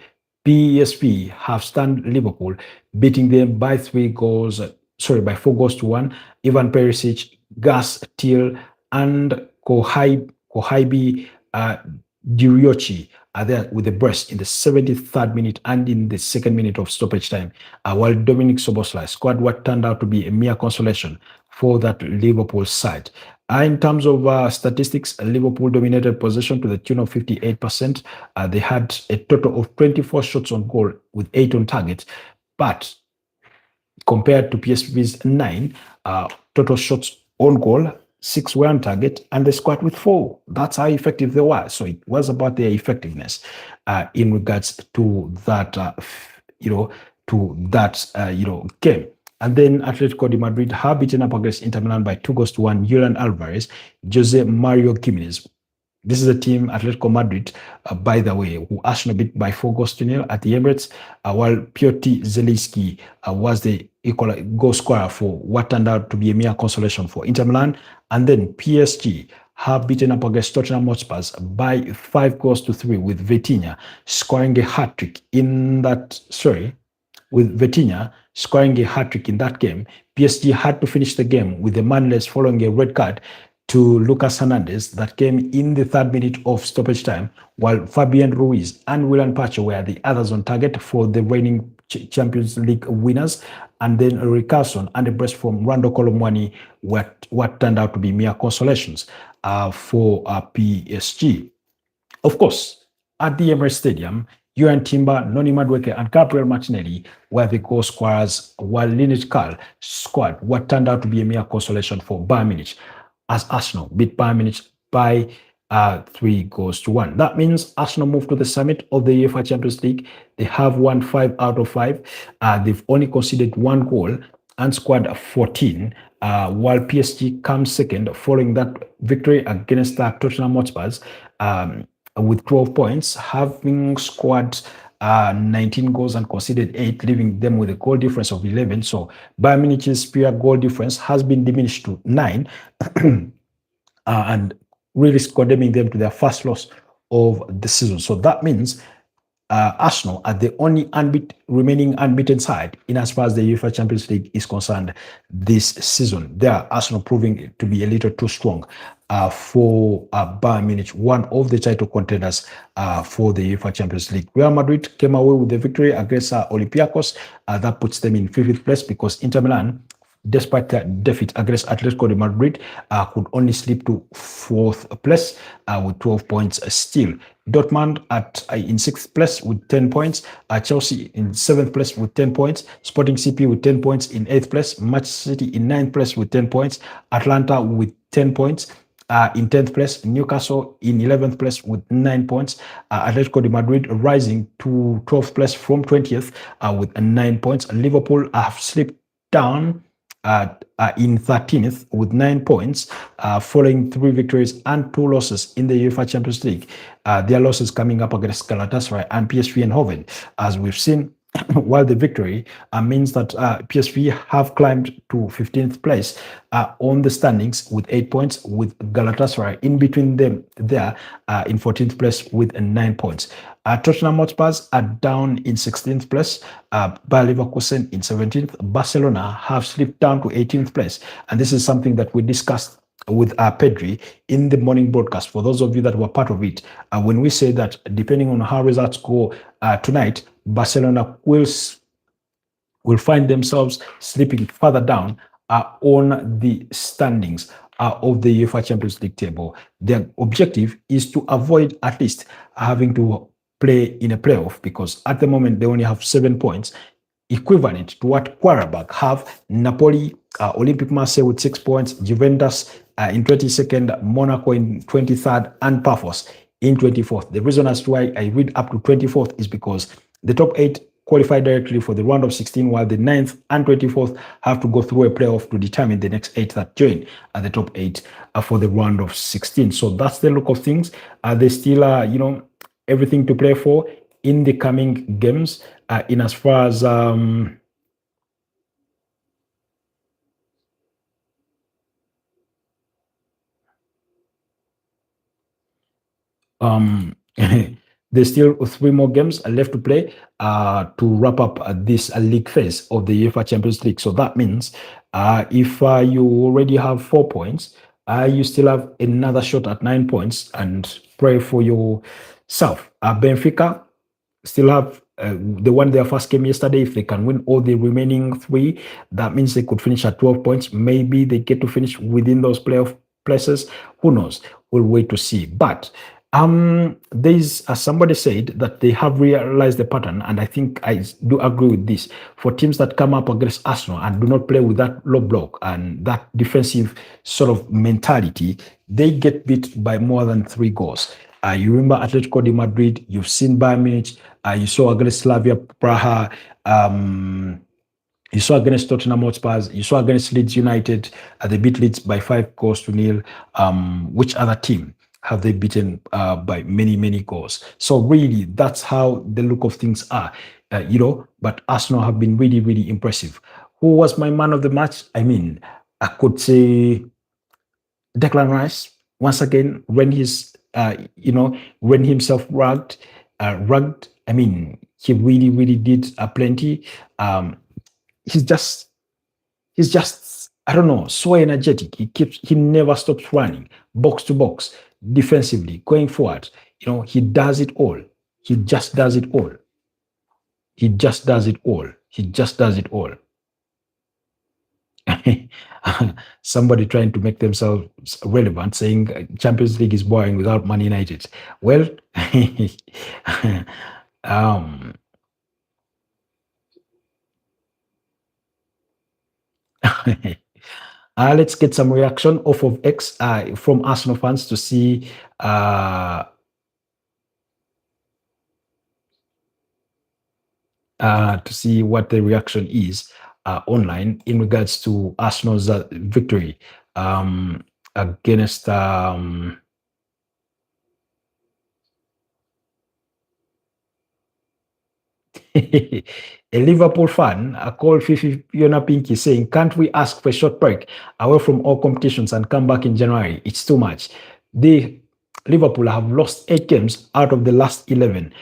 PSV have stunned Liverpool, beating them by 4-1. Ivan Perisic, Gas Till, and Kohaibi Diriochi are there with the burst in the 73rd minute and in the 2nd minute of stoppage time, while Dominic Szoboszlai scored what turned out to be a mere consolation for that Liverpool side. In terms of statistics, Liverpool dominated possession to the tune of 58%. They had a total of 24 shots on goal with 8 on target, but compared to PSV's 9 total shots on goal, 6 were on target, and they scored with 4. That's how effective they were. So it was about their effectiveness in regards to that, game. And then Atletico de Madrid have beaten up against Inter Milan by 2-1. Julian Alvarez, Jose Mario Gimenez. This is a team, Atletico Madrid, by the way, who Arsenal beat by 4-0 at the Emirates, while Piotr Zielinski was the equal goal scorer for what turned out to be a mere consolation for Inter Milan. And then PSG have beaten up against Tottenham Hotspur by 5-3 with Vitinha scoring a hat-trick in that, with Vitinha scoring a hat-trick in that game. PSG had to finish the game with the manless following a red card to Lucas Hernandez that came in the 3rd minute of stoppage time, while Fabian Ruiz and Willian Pacho were the others on target for the reigning Champions League winners, and then Ricarson and a brace from Rando Colomwani what turned out to be mere consolations for PSG. Of course, at the Emirates Stadium, Juan Timber, Noni Madueke, and Gabriel Martinelli were the goal scorers, while Linus Karl scored what turned out to be a mere consolation for Bayern Munich, as Arsenal beat Bayern Munich by 3-1. That means Arsenal moved to the summit of the UEFA Champions League. They have won 5 out of 5. They've only conceded 1 goal and scored 14, while PSG comes second following that victory against Tottenham Hotspur with 12 points, having scored 19 goals and conceded 8, leaving them with a goal difference of 11. So Bayern Munich's period goal difference has been diminished to 9, and really condemning them to their first loss of the season. So that means Arsenal are the only remaining unbeaten side in as far as the UEFA Champions League is concerned this season. There, Arsenal proving to be a little too strong for Bayern Munich, one of the title contenders for the UEFA Champions League. Real Madrid came away with the victory against Olympiacos. That puts them in 5th place because Inter Milan, despite their defeat against Atletico de Madrid, could only slip to 4th place with 12 points still. Dortmund in 6th place with 10 points. Chelsea in 7th place with 10 points. Sporting CP with 10 points in 8th place. Manchester City in 9th place with 10 points. Atlanta with 10 points. In 10th place, Newcastle in 11th place with 9 points. Atletico de Madrid rising to 12th place from 20th with 9 points. Liverpool have slipped down in 13th with 9 points, following 3 victories and 2 losses in the UEFA Champions League. Their losses coming up against Galatasaray and PSV Eindhoven, as we've seen. While the victory means that PSV have climbed to 15th place on the standings with 8 points, with Galatasaray in between them there in 14th place with 9 points. Tottenham Hotspur are down in 16th place, Bayer Leverkusen in 17th. Barcelona have slipped down to 18th place, and this is something that we discussed with Pedri in the morning broadcast. For those of you that were part of it, when we say that depending on how results go tonight, Barcelona will find themselves slipping further down on the standings of the UEFA Champions League table. Their objective is to avoid at least having to play in a playoff, because at the moment they only have 7 points, equivalent to what Quarterback have. Napoli, Olympic Marseille with 6 points, Juventus in 22nd, Monaco in 23rd, and Pafos in 24th. The reason as to why I read up to 24th is because the top 8 qualify directly for the round of 16, while the 9th and 24th have to go through a playoff to determine the next 8 that join at the top 8 for the round of 16. So that's the look of things. They still are, everything to play for in the coming games. In as far as there's still 3 more games left to play to wrap up this league phase of the UEFA Champions League. So that means if you already have 4 points, you still have another shot at 9 points, and pray for yourself. Benfica still have they won their first game yesterday. If they can win all the remaining 3, that means they could finish at 12 points. Maybe they get to finish within those playoff places. Who knows? We'll wait to see. But there's somebody said that they have realized the pattern, and I think I do agree with this. For teams that come up against Arsenal and do not play with that low block and that defensive sort of mentality, they get beat by more than 3 goals. You remember Atletico de Madrid, you've seen Bayern Munich, you saw against Slavia Praha, you saw against Tottenham Hotspur, you saw against Leeds United, they beat Leeds by 5 goals to 0. Which other team have they beaten by many, many goals? So really, that's how the look of things are, but Arsenal have been really, really impressive. Who was my man of the match? I mean, I could say Declan Rice, once again, when when himself rugged. I mean, he really, really did plenty. He's just, I don't know, so energetic. He never stops running, box to box, defensively, going forward. He does it all. He just does it all. He just does it all. He just does it all. Somebody trying to make themselves relevant, saying Champions League is boring without Man United. Well, let's get some reaction off of X from Arsenal fans to see what the reaction is online in regards to Arsenal's victory against a Liverpool fan called Fifi Fiona Pinky saying, "Can't we ask for a short break away from all competitions and come back in January? It's too much." Liverpool have lost 8 games out of the last 11.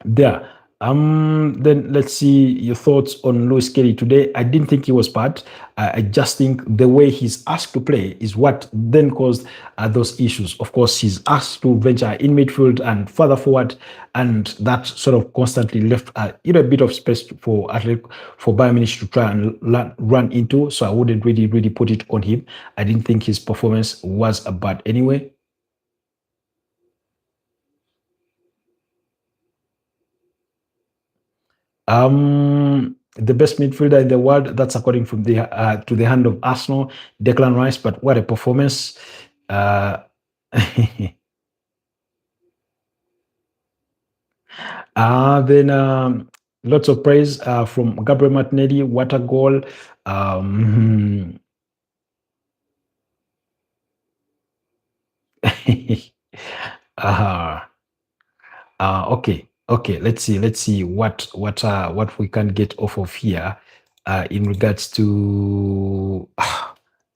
There. Then let's see your thoughts on Lewis Kelly today. I didn't think he was bad. I just think the way he's asked to play is what then caused those issues. Of course, he's asked to venture in midfield and further forward, and that sort of constantly left a bit of space for Bayern Munich to try and run into. So I wouldn't really, really put it on him. I didn't think his performance was bad anyway. The best midfielder in the world, that's according to the hand of Arsenal, Declan Rice, but what a performance. Then lots of praise from Gabriel Martinelli. What a goal. Okay, let's see what we can get off of here in regards to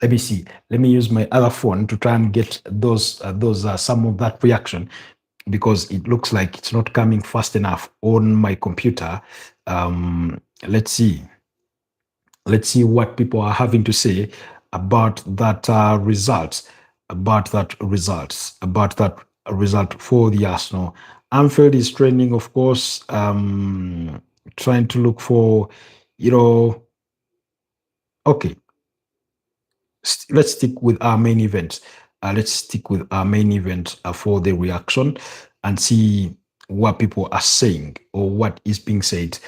let me see. Let me use my other phone to try and get those some of that reaction, because it looks like it's not coming fast enough on my computer. Let's see what people are having to say about that result for the Arsenal. Anfield is trending, of course, trying to look for, okay. Let's stick with our main event. For the reaction and see what people are saying or what is being said.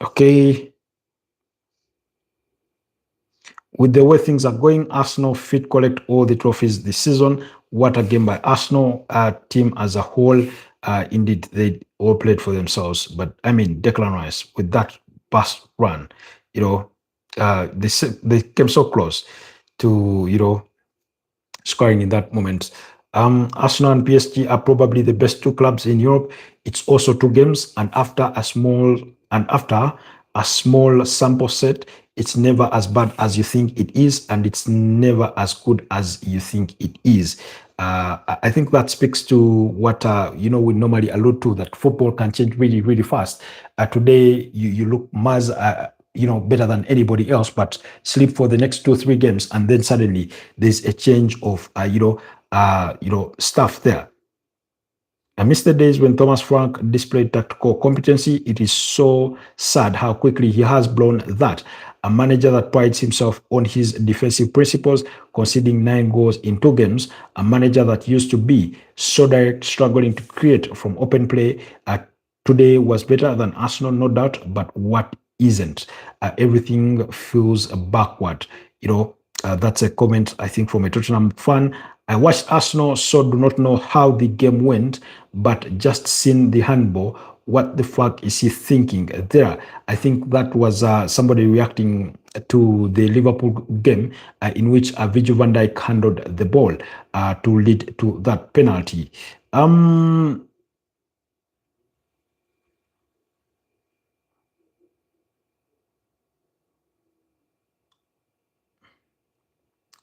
Okay. With the way things are going, Arsenal fit collect all the trophies this season. What a game by Arsenal team as a whole. Indeed, they all played for themselves. But I mean, Declan Rice with that past run, they came so close to scoring in that moment. Arsenal and PSG are probably the best two clubs in Europe. It's also two games, and after a small sample set, it's never as bad as you think it is, and it's never as good as you think it is. I think that speaks to what we normally allude to, that football can change really, really fast. Today, you look miles better than anybody else, but sleep for the next 2-3 games, and then suddenly there's a change of stuff there. I miss the days when Thomas Frank displayed tactical competency. It is so sad how quickly he has blown that. A manager that prides himself on his defensive principles, conceding 9 goals in 2 games. A manager that used to be so direct, struggling to create from open play. Today was better than Arsenal, no doubt, but what isn't? Everything feels backward. That's a comment, I think, from a Tottenham fan. I watched Arsenal, so do not know how the game went, but just seen the handball. What the fuck is he thinking there? I think that was somebody reacting to the Liverpool game in which Virgil van Dijk handled the ball to lead to that penalty.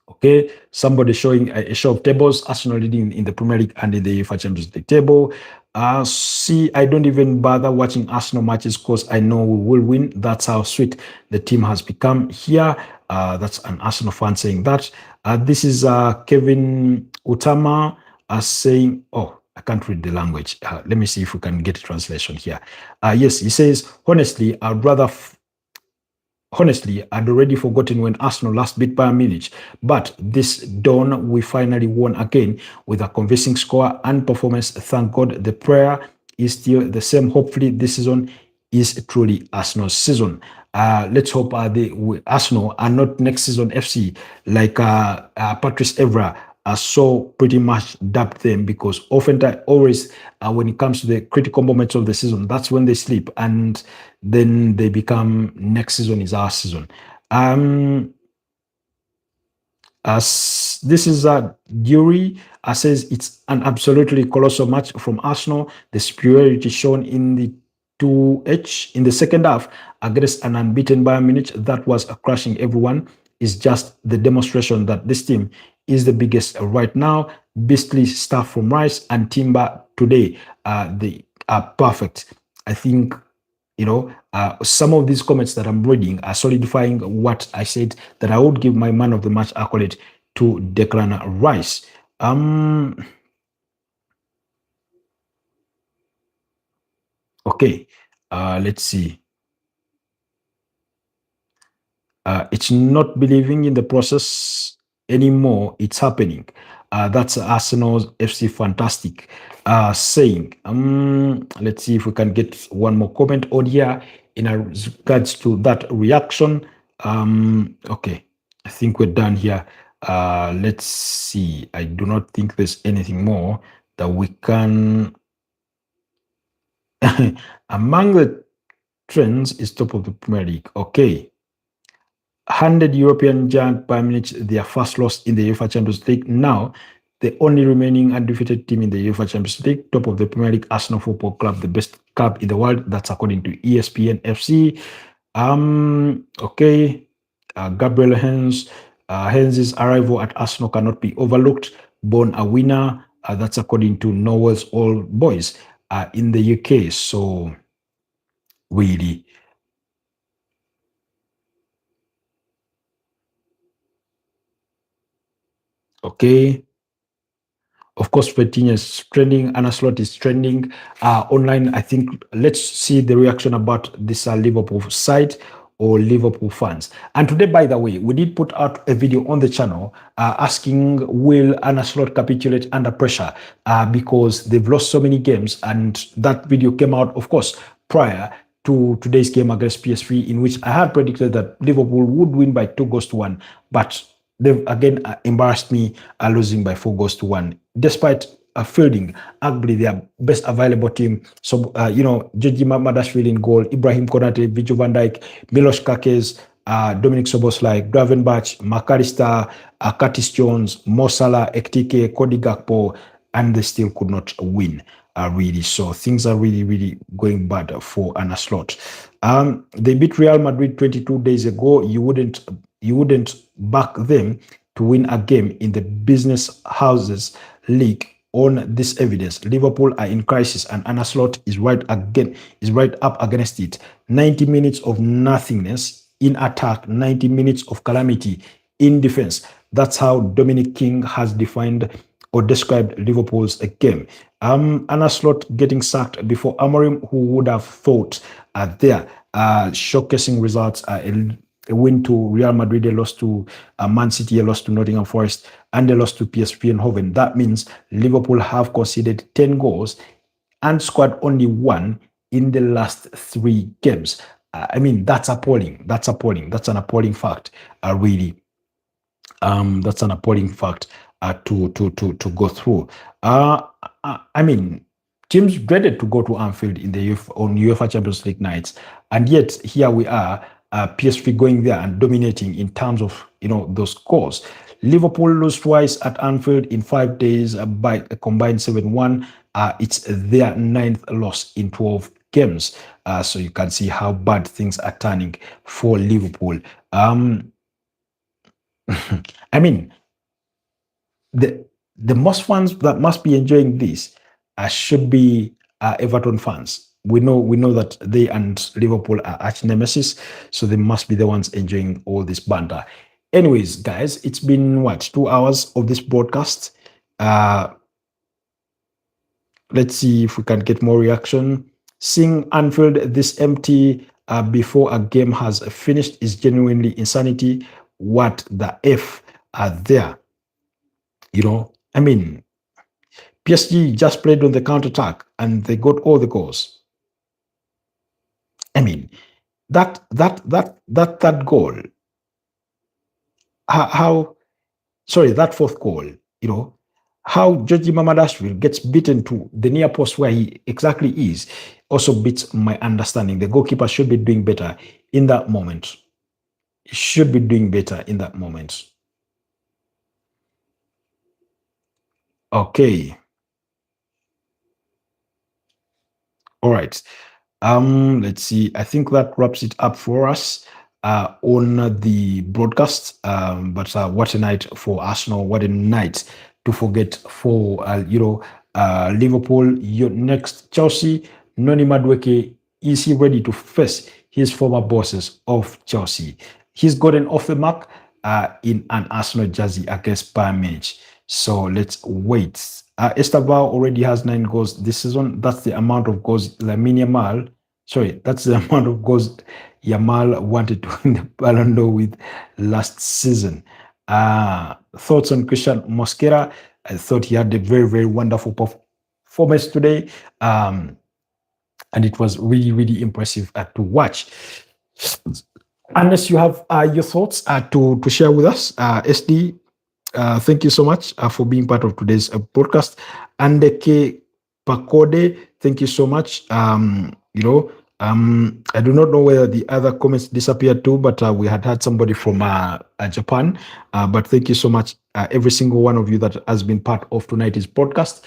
Okay, somebody showing a show of tables, Arsenal leading in the Premier League and in the UEFA Champions League table. See, I don't even bother watching Arsenal matches because I know we will win. That's how sweet the team has become here. That's an Arsenal fan saying that. This is Kevin Utama saying, oh, I can't read the language. Let me see if we can get a translation here. Yes, he says, honestly, I'd already forgotten when Arsenal last beat Bayern Munich, but this dawn we finally won again with a convincing score and performance. Thank God the prayer is still the same. Hopefully this season is truly Arsenal's season. Let's hope Arsenal are not next season FC like Patrice Evra so pretty much dubbed them, because oftentimes, always when it comes to the critical moments of the season, that's when they sleep, and then they become next season is our season. As this is Dury says it's an absolutely colossal match from Arsenal. The superiority shown in the 2H in the second half against an unbeaten Bayern Munich that was crushing everyone is just the demonstration that this team is the biggest right now. Beastly stuff from Rice and Timber today. They are perfect. I think, some of these comments that I'm reading are solidifying what I said, that I would give my man of the match accolade to Declan Rice. Okay, let's see. It's not believing in the process anymore. It's happening. That's Arsenal's FC Fantastic saying. Let's see if we can get one more comment on here in regards to that reaction. Okay, I think we're done here. Let's see. I do not think there's anything more that we can. Among the trends is top of the Premier League. Okay. Handed European giant Bayern Munich their first loss in the UEFA Champions League. Now, the only remaining undefeated team in the UEFA Champions League, top of the Premier League, Arsenal Football Club, the best club in the world. That's according to ESPN FC. Okay. Gabriel Hens's arrival at Arsenal cannot be overlooked. Born a winner. That's according to Norwell's Old Boys in the UK. So, really. Okay. Of course, Fettinha is trending. Anna Slot is trending online. I think let's see the reaction about this Liverpool side or Liverpool fans. And today, by the way, we did put out a video on the channel asking, will Anna Slot capitulate under pressure because they've lost so many games. And that video came out, of course, prior to today's game against PSV, in which I had predicted that Liverpool would win by 2-1, but they've again embarrassed me, losing by 4-1, despite fielding arguably their best available team. So, Georgi Mamadashvili in goal, Ibrahim Konate, Virgil van Dijk, Milos Kakes, Dominic Soboslai, Gravenberch, McAllister, Curtis Jones, Mo Salah, Ekitike, Cody Gakpo, and they still could not win. Really, so things are really, really going bad for Arne Slot. They beat Real Madrid 22 days ago. You wouldn't back them to win a game in the Business Houses League on this evidence. Liverpool are in crisis, and Arne Slot is right up against it. 90 minutes of nothingness in attack, 90 minutes of calamity in defense. That's how Dominic King has defined or described Liverpool's game. Arne Slot getting sacked before Amorim, who would have thought there showcasing results, a win to Real Madrid, a loss to Man City, a loss to Nottingham Forest, and a loss to PSV Eindhoven. That means Liverpool have conceded 10 goals and scored only 1 in the last 3 games. I mean, that's appalling. That's appalling. That's an appalling fact, really. That's an appalling fact to go through. I mean, teams dreaded to go to Anfield on UEFA Champions League nights, and yet here we are, PSV going there and dominating in terms of those scores. Liverpool lose twice at Anfield in 5 days by a combined 7-1. It's their 9th loss in 12 games. So you can see how bad things are turning for Liverpool. I mean, the most fans that must be enjoying this should be Everton fans. We know that they and Liverpool are arch nemesis, so they must be the ones enjoying all this banter. Anyways, guys, it's been 2 hours of this broadcast. Let's see if we can get more reaction. Seeing Anfield this empty before a game has finished is genuinely insanity. What the F are there? I mean, PSG just played on the counter-attack and they got all the goals. I mean, that goal, that fourth goal, how Georgie Mamadashvili gets beaten to the near post where he exactly is, also beats my understanding. The goalkeeper should be doing better in that moment. He should be doing better in that moment. Okay. All right. Let's see. I think that wraps it up for us on the broadcast. But what a night for Arsenal! What a night to forget for Liverpool. Your next Chelsea. Noni Madueke, is he ready to face his former bosses of Chelsea? He's gotten off the mark in an Arsenal jersey against Bayern Munich. So let's wait. Estaval already has 9 goals this season. That's the amount of goals that's the amount of goals Yamal wanted to win the Ballon d'Or with last season. Thoughts on Christian Mosquera? I thought he had a very, very wonderful performance today. And it was really, really impressive to watch. Unless you have your thoughts to share with us, SD, thank you so much for being part of today's podcast. Andeke Pakode, thank you so much. I do not know whether the other comments disappeared too, but we had somebody from Japan. But thank you so much, every single one of you that has been part of tonight's podcast.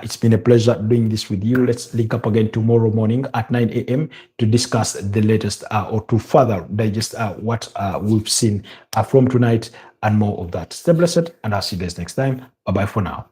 It's been a pleasure doing this with you. Let's link up again tomorrow morning at 9 a.m. to discuss the latest or to further digest what we've seen from tonight and more of that. Stay blessed, and I'll see you guys next time. Bye-bye for now.